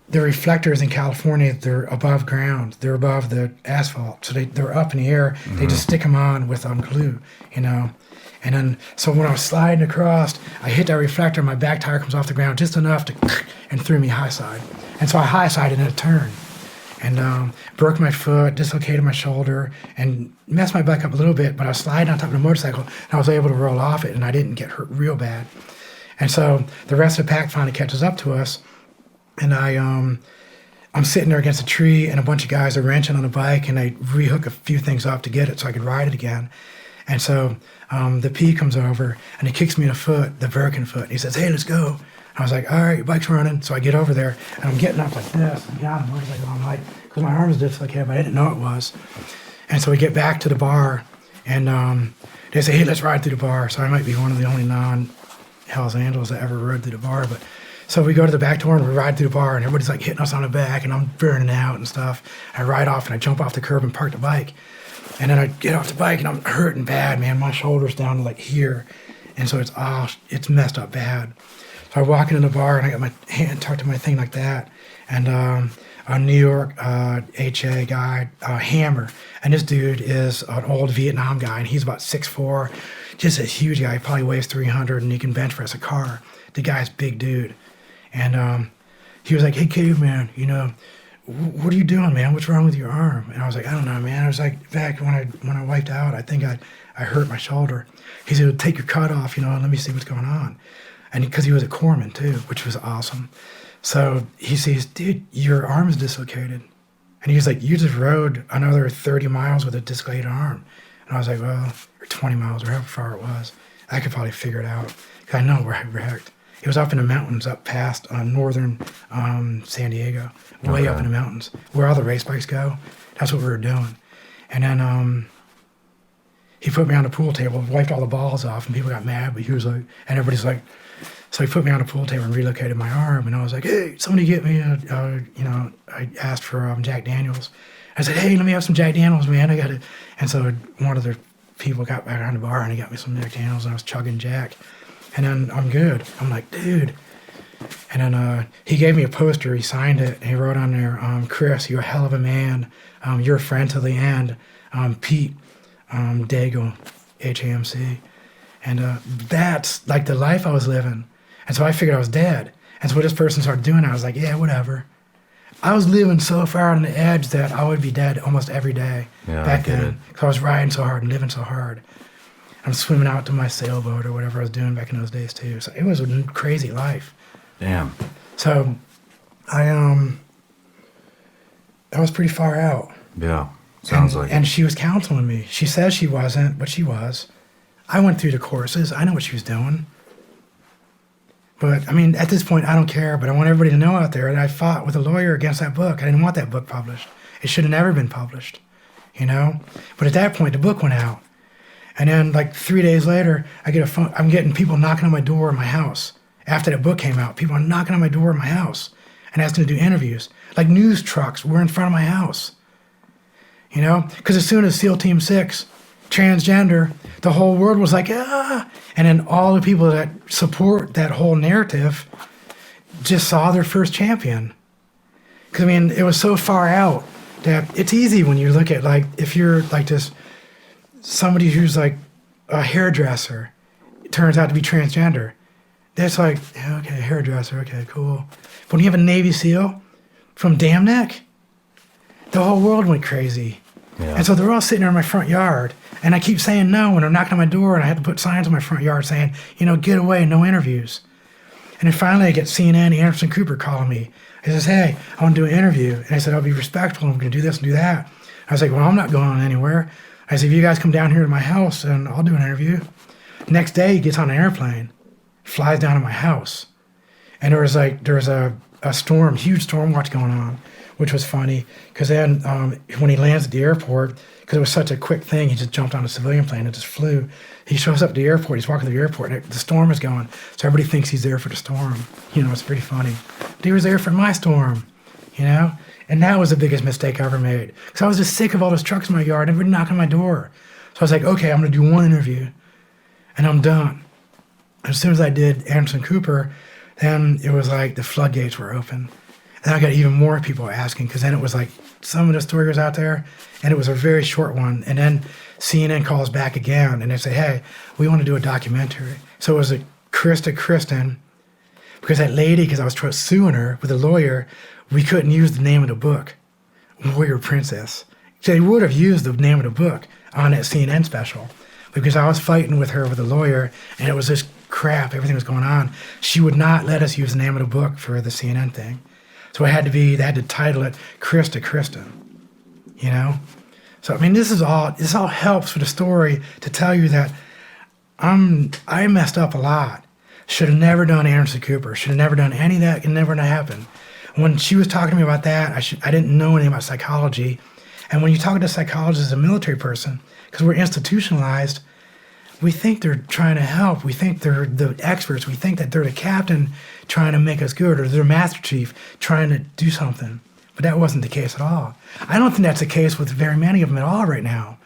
the reflectors in California, they're above ground. They're above the asphalt. So they're up in the air. They just stick them on with glue, And then, so when I was sliding across, I hit that reflector, my back tire comes off the ground just enough to, and threw me high side. And so I high sided in a turn. And broke my foot, dislocated my shoulder, and messed my back up a little bit, but I was sliding on top of the motorcycle, and I was able to roll off it, and I didn't get hurt real bad. And so the rest of the pack finally catches up to us, and I'm sitting there against a tree, and a bunch of guys are wrenching on the bike, and they rehook a few things up to get it so I could ride it again. And so the P comes over, and he kicks me in the foot, the broken foot, and he says, hey, let's go. I was like, all right, your bike's running. So I get over there, and I'm getting up like this. And got him. I was like, I'm like, because my arm was dislocated, but I didn't know it was. And so we get back to the bar, and they say, hey, let's ride through the bar. So I might be one of the only non-Hells Angels that ever rode through the bar. But so we go to the back door, and we ride through the bar, and everybody's like hitting us on the back, and I'm burning out and stuff. I ride off, and I jump off the curb and park the bike. And then I get off the bike, and I'm hurting bad, man. My shoulder's down to like here. And so it's messed up bad. So I walk into the bar, and I got my hand tucked in my thing like that. And a New York HA guy, Hammer. And this dude is an old Vietnam guy, and he's about 6'4", just a huge guy. He probably weighs 300, and he can bench press a car. The guy's a big dude. And he was like, hey, caveman, what are you doing, man? What's wrong with your arm? And I was like, I don't know, man. I was like, back when I wiped out, I think I hurt my shoulder. He said, take your cut off, and let me see what's going on. And because he was a corpsman too, which was awesome. So he says, dude, your arm is dislocated. And he was like, you just rode another 30 miles with a dislocated arm. And I was like, well, or 20 miles, or however far it was. I could probably figure it out. Because I know where I wrecked. It was up in the mountains, up past northern San Diego, way up in the mountains, where all the race bikes go. That's what we were doing. And then he put me on the pool table, wiped all the balls off, and people got mad, but he was like, and everybody's like, so he put me on a pool table and relocated my arm, and I was like, hey, somebody get me I asked for Jack Daniels. I said, hey, let me have some Jack Daniels, man, I got it. And so one of the people got back on the bar, and he got me some Jack Daniels, and I was chugging Jack. And then I'm good. I'm like, dude, And then he gave me a poster. He signed it. And he wrote on there, Chris, you're a hell of a man. You're a friend to the end. Pete, Dago, HAMC. And that's like the life I was living. And so I figured I was dead. And so when this person started doing it, I was like, yeah, whatever. I was living so far on the edge that I would be dead almost every day back then. Because I was riding so hard and living so hard. I'm swimming out to my sailboat or whatever I was doing back in those days too. So it was a crazy life. Damn. So I was pretty far out. Yeah. Sounds like And she was counseling me. She says she wasn't, but she was. I went through the courses. I know what she was doing. But, I mean, at this point, I don't care. But I want everybody to know out there that I fought with a lawyer against that book. I didn't want that book published. It should have never been published, you know? But at that point, the book went out. And then, like, 3 days later, I get a phone. I'm getting people knocking on my door in my house. After that book came out, people are knocking on my door in my house and asking to do interviews. Like, news trucks were in front of my house, you know? Because as soon as SEAL Team 6, transgender, the whole world was like, ah. And then all the people that support that whole narrative just saw their first champion. Because, I mean, it was so far out that it's easy when you look at, like, if you're like this, somebody who's like a hairdresser, it turns out to be transgender. That's like, yeah, okay, hairdresser, okay, cool. But when you have a Navy SEAL from Dam Neck, the whole world went crazy. Yeah. And so they're all sitting there in my front yard, and I keep saying no, and they're knocking on my door, and I had to put signs on my front yard saying, you know, get away, no interviews. And then finally I get CNN, Anderson Cooper calling me. He says, hey, I want to do an interview. And I said, I'll be respectful, I'm going to do this and do that. I was like, well, I'm not going anywhere. I said, if you guys come down here to my house, and I'll do an interview. Next day, he gets on an airplane, flies down to my house. And there was a storm, huge storm watch going on, which was funny. Because then when he lands at the airport, because it was such a quick thing, he just jumped on a civilian plane and just flew. He shows up at the airport, he's walking to the airport, and the storm is going. So everybody thinks he's there for the storm. You know, it's pretty funny. But he was there for my storm, you know? And that was the biggest mistake I ever made. Because I was just sick of all those trucks in my yard, and everybody knocking on my door. So I was like, okay, I'm going to do one interview, and I'm done. As soon as I did Anderson Cooper, then it was like the floodgates were open. Then I got even more people asking, because then it was like some of the story was out there, and it was a very short one. And then CNN calls back again, and they say, hey, we want to do a documentary. So it was a Kristen, because that lady, because I was suing her with a lawyer, we couldn't use the name of the book, Warrior Princess. They would have used the name of the book on that CNN special, because I was fighting with her with a lawyer, and it was just crap, everything was going on. She would not let us use the name of the book for the CNN thing. So they had to title it Kristen, you know? So, I mean, this all helps for the story to tell you that I messed up a lot. Should have never done Anderson Cooper. Should have never done any of that. It never happened. When she was talking to me about that, I didn't know anything about psychology. And when you talk to a psychologist as a military person, because we're institutionalized, we think they're trying to help. We think they're the experts. We think that they're the captain trying to make us good, or they're Master Chief trying to do something. But that wasn't the case at all. I don't think that's the case with very many of them at all right now,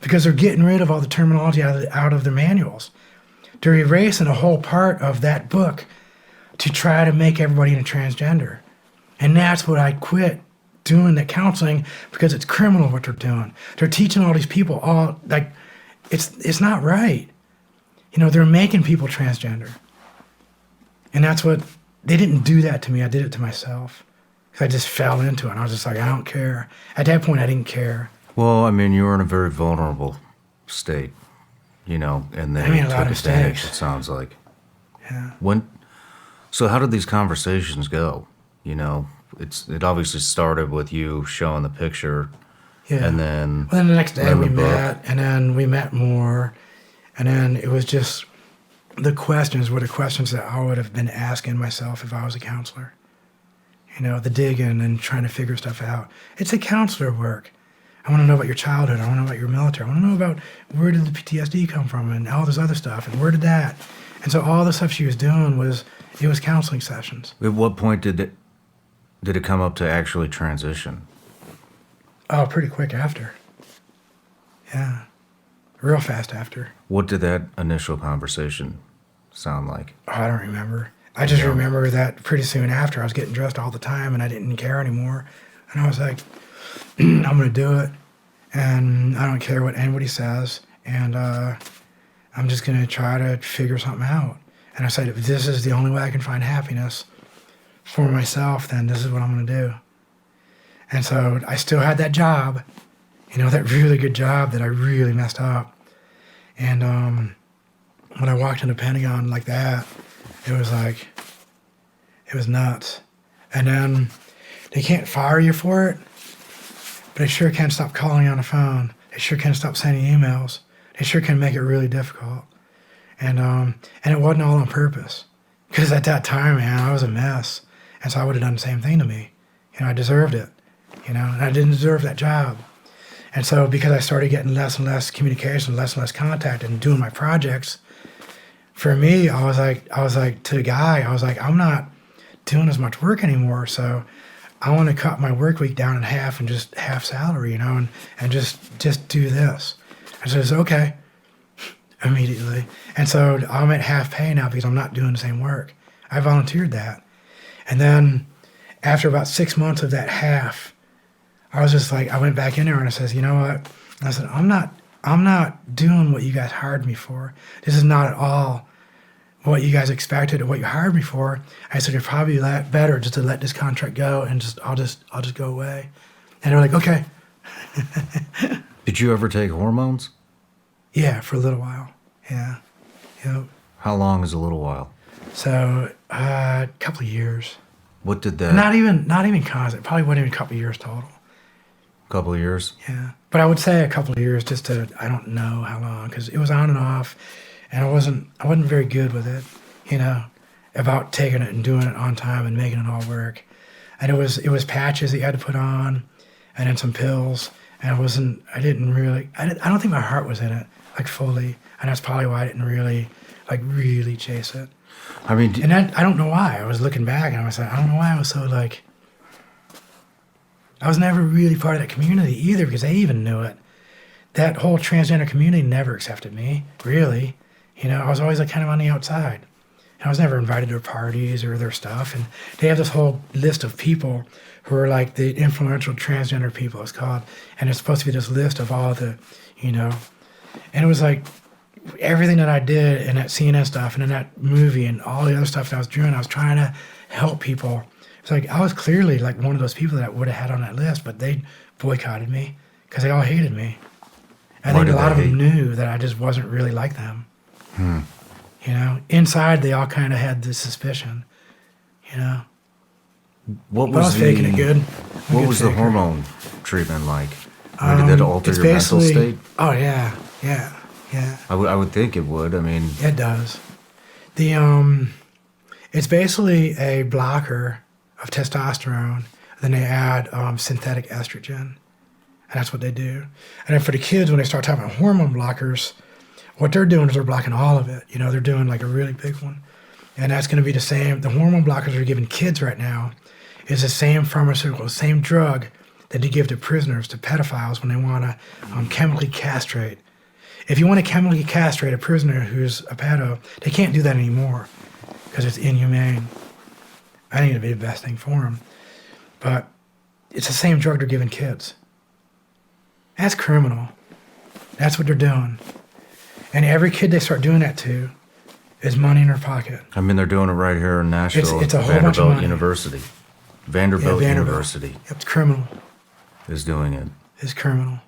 because they're getting rid of all the terminology out of their manuals. They're erasing a whole part of that book to try to make everybody into transgender. And that's what I quit doing, the counseling, because it's criminal what they're doing. They're teaching all these people all, like, it's not right. You know, they're making people transgender. And that's what, they didn't do that to me, I did it to myself. I just fell into it, and I was just like, I don't care. At that point, I didn't care. Well, I mean, you were in a very vulnerable state, you know, and they I made a lot took of advantage, mistakes. it sounds like. Yeah. So how did these conversations go? You know, it obviously started with you showing the picture, Yeah. and then... Well, then the next day then we the book. met, and then we met more, and then it was just, the questions were the questions that I would have been asking myself if I was a counselor. You know, the digging and trying to figure stuff out. It's a counselor work. I want to know about your childhood. I want to know about your military. I want to know about where did the PTSD come from and all this other stuff, and where did that. And so all the stuff she was doing was counseling sessions. At what point did it come up to actually transition? Oh, pretty quick after. Yeah. Real fast after. What did that initial conversation sound like? Oh, I don't remember. I just Yeah. remember that pretty soon after I was getting dressed all the time and I didn't care anymore. And I was like, I'm going to do it. And I don't care what anybody says. And I'm just going to try to figure something out. And I said, if this is the only way I can find happiness for myself, then this is what I'm going to do. And so I still had that job, you know, that really good job that I really messed up. And when I walked into Pentagon like that, it was like, it was nuts. And then they can't fire you for it, but they sure can stop calling you on the phone. They sure can stop sending emails. They sure can make it really difficult. And it wasn't all on purpose. Because at that time, man, I was a mess. And so I would have done the same thing to me. You know, I deserved it. You know, and I didn't deserve that job. And so because I started getting less and less communication, less and less contact and doing my projects, for me, I was like to the guy, I was like, I'm not doing as much work anymore. So I want to cut my work week down in half and just half salary, you know, and just do this. I said, okay, immediately. And so I'm at half pay now because I'm not doing the same work. I volunteered that. And then after about 6 months of that half, I was just like, I went back in there and I says, you know what? I said, I'm not doing what you guys hired me for. This is not at all what you guys expected or what you hired me for. I said, it's probably better just to let this contract go and I'll just go away. And they're like, okay. Did you ever take hormones? Yeah, for a little while. Yeah. Yep. How long is a little while? So a couple of years. What did that? Not even constant. Probably wasn't even a couple of years total. Couple of years? Yeah. But I would say a couple of years just to, I don't know how long, because it was on and off, and I wasn't very good with it, you know, about taking it and doing it on time and making it all work. And it was patches that you had to put on, and then some pills, and I don't think my heart was in it, like fully, and that's probably why I didn't really chase it. I mean, And I don't know why. I was looking back, and I was like, I don't know why I was so like, I was never really part of that community either because they even knew it. That whole transgender community never accepted me, really. You know, I was always like kind of on the outside. And I was never invited to their parties or their stuff. And they have this whole list of people who are like the influential transgender people, it's called. And it's supposed to be this list of all the, you know. And it was like everything that I did in that CNN stuff and in that movie and all the other stuff that I was doing, I was trying to help people. It's like I was clearly like one of those people that I would have had on that list, but they boycotted me because they all hated me. I think a lot of them knew that I just wasn't really like them. You know, inside they all kind of had this suspicion. You know, what but I was faking it good. What was the hormone treatment like? I mean, did that alter your mental state? Oh yeah. I would think it would. I mean, It does. It's basically a blocker of testosterone. Then they add synthetic estrogen, and that's what they do. And then for the kids, when they start talking about hormone blockers, what they're doing is they're blocking all of it. You know, they're doing like a really big one, and that's going to be the same. The hormone blockers they're giving kids right now is the same pharmaceutical, same drug that they give to prisoners, to pedophiles when they want to chemically castrate. If you want to chemically castrate a prisoner who's a pedo, they can't do that anymore because it's inhumane. I think it'd be the best thing for them. But it's the same drug they're giving kids. That's criminal. That's what they're doing. And every kid they start doing that to is money in their pocket. I mean, they're doing it right here in Nashville. It's a whole bunch of Vanderbilt money. University. Vanderbilt University Yep, it's criminal. is doing it. Is criminal.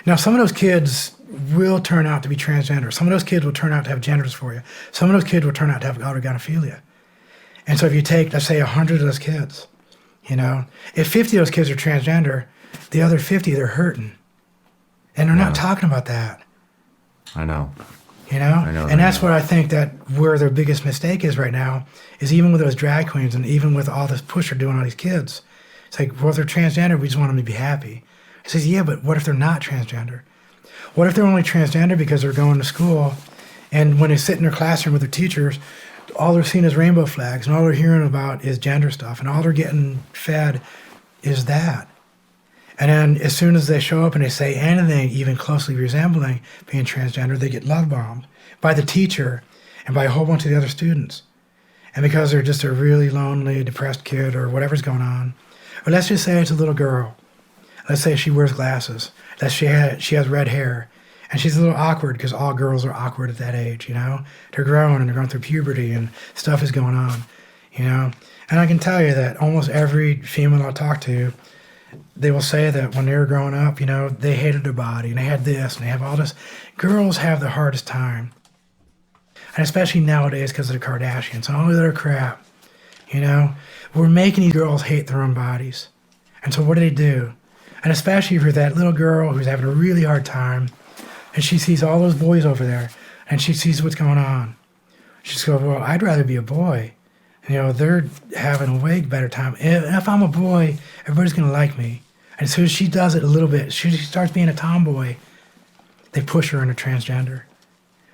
Now, some of those kids will turn out to be transgender. Some of those kids will turn out to have gender dysphoria. Some of those kids will turn out to have autogynephilia. And so if you take, let's say, 100 of those kids, you know, if 50 of those kids are transgender, the other 50, they're hurting. And they're not talking about that. I know. You know? I know. And that's what I think that where their biggest mistake is right now, is even with those drag queens and even with all this push they're doing on these kids. It's like, well, if they're transgender, we just want them to be happy. I says, yeah, but what if they're not transgender? What if they're only transgender because they're going to school and when they sit in their classroom with their teachers, all they're seeing is rainbow flags and all they're hearing about is gender stuff and all they're getting fed is that. And then as soon as they show up and they say anything even closely resembling being transgender, they get love bombed by the teacher and by a whole bunch of the other students. And because they're just a really lonely, depressed kid or whatever's going on, or let's just say it's a little girl. Let's say she wears glasses. That she has red hair. And she's a little awkward because all girls are awkward at that age, you know? They're growing and they're going through puberty and stuff is going on, you know? And I can tell you that almost every female I talk to, they will say that when they were growing up, you know, they hated their body and they had this and they have all this. Girls have the hardest time. And especially nowadays because of the Kardashians and all of their crap, you know? We're making these girls hate their own bodies. And so what do? And especially for that little girl who's having a really hard time, and she sees all those boys over there, and she sees what's going on. She just goes, well, I'd rather be a boy. You know, they're having a way better time. If I'm a boy, everybody's going to like me. And as soon as she does it a little bit, she starts being a tomboy, they push her into transgender.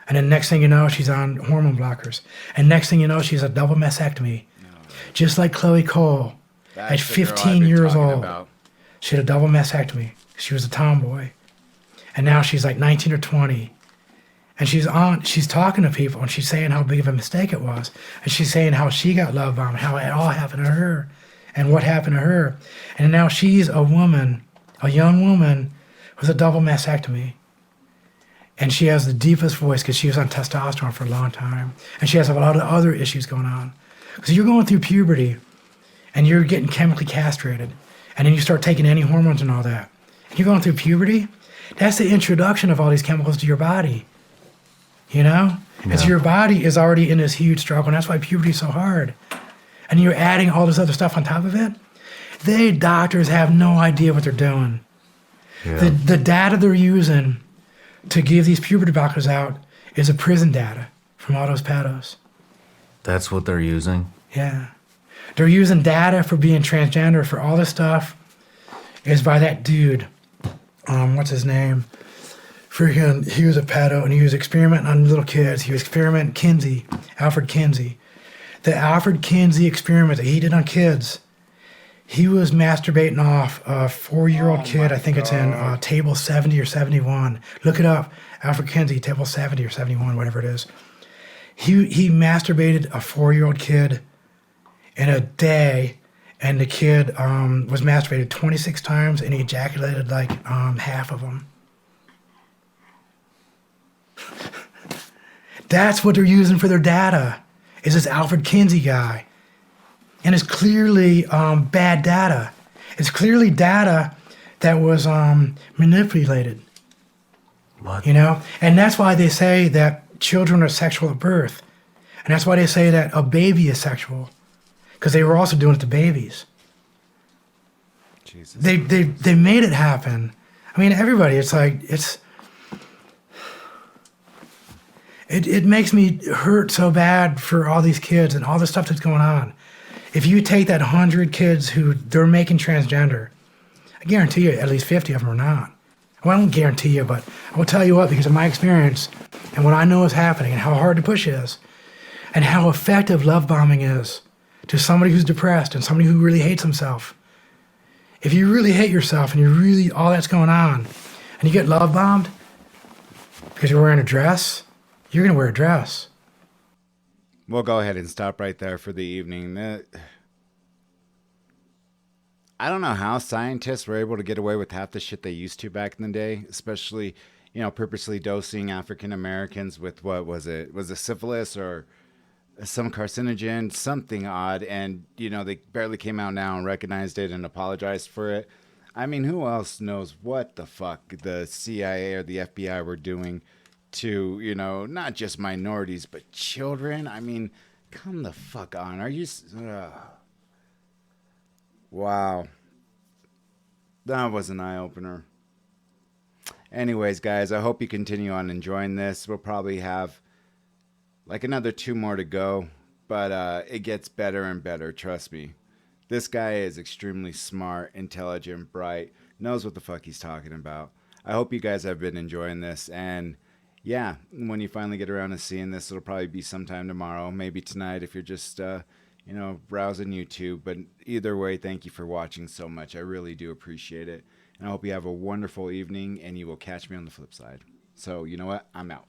And then next thing you know, she's on hormone blockers. And next thing you know, she's a double mastectomy. No. Just like Chloe Cole, at 15 years old. She had a double mastectomy. She was a tomboy. And now she's like 19 or 20. And she's talking to people and she's saying how big of a mistake it was. And she's saying how she got love bombed, how it all happened to her and what happened to her. And now she's a woman, a young woman with a double mastectomy. And she has the deepest voice because she was on testosterone for a long time. And she has a lot of other issues going on. Because you're going through puberty and you're getting chemically castrated. And then you start taking any hormones and all that. And you're going through puberty. That's the introduction of all these chemicals to your body. You know? Because your body is already in this huge struggle, and that's why puberty is so hard. And you're adding all this other stuff on top of it. Doctors have no idea what they're doing. Yeah. The data they're using to give these puberty blockers out is a prison data from all those pedos. That's what they're using? Yeah. They're using data for being transgender, for all this stuff is by that dude. What's his name? Freaking, he was a pedo and he was experimenting on little kids. He was experimenting Alfred Kinsey. The Alfred Kinsey experiment that he did on kids, he was masturbating off a 4-year-old kid. I think it's in table 70 or 71. Look it up. Alfred Kinsey, table 70 or 71, whatever it is. He masturbated a 4-year-old kid in a day, and the kid was masturbated 26 times, and he ejaculated like half of them. That's what they're using for their data, is this Alfred Kinsey guy. And it's clearly bad data. It's clearly data that was manipulated. What? You know? And that's why they say that children are sexual at birth. And that's why they say that a baby is sexual. Because they were also doing it to babies. Jesus. They made it happen. I mean, everybody, it's like, it makes me hurt so bad for all these kids and all the stuff that's going on. If you take that 100 kids who they're making transgender, I guarantee you at least 50 of them are not. Well, I don't guarantee you, but I will tell you what, because of my experience and what I know is happening and how hard the push is and how effective love bombing is to somebody who's depressed and somebody who really hates himself. If you really hate yourself and you really, all that's going on, and you get love bombed because you're wearing a dress, you're going to wear a dress. We'll go ahead and stop right there for the evening. I don't know how scientists were able to get away with half the shit they used to back in the day, especially, you know, purposely dosing African Americans with, what was it? Was it syphilis or some carcinogen, something odd, and, you know, they barely came out now and recognized it and apologized for it. I mean, who else knows what the fuck the CIA or the FBI were doing to, you know, not just minorities, but children? I mean, come the fuck on. Are you... Wow. That was an eye-opener. Anyways, guys, I hope you continue on enjoying this. We'll probably have like another 2 more to go, but it gets better and better, trust me. This guy is extremely smart, intelligent, bright, knows what the fuck he's talking about. I hope you guys have been enjoying this, and yeah, when you finally get around to seeing this, it'll probably be sometime tomorrow, maybe tonight if you're just, you know, browsing YouTube. But either way, thank you for watching so much. I really do appreciate it, and I hope you have a wonderful evening, and you will catch me on the flip side. So, you know what? I'm out.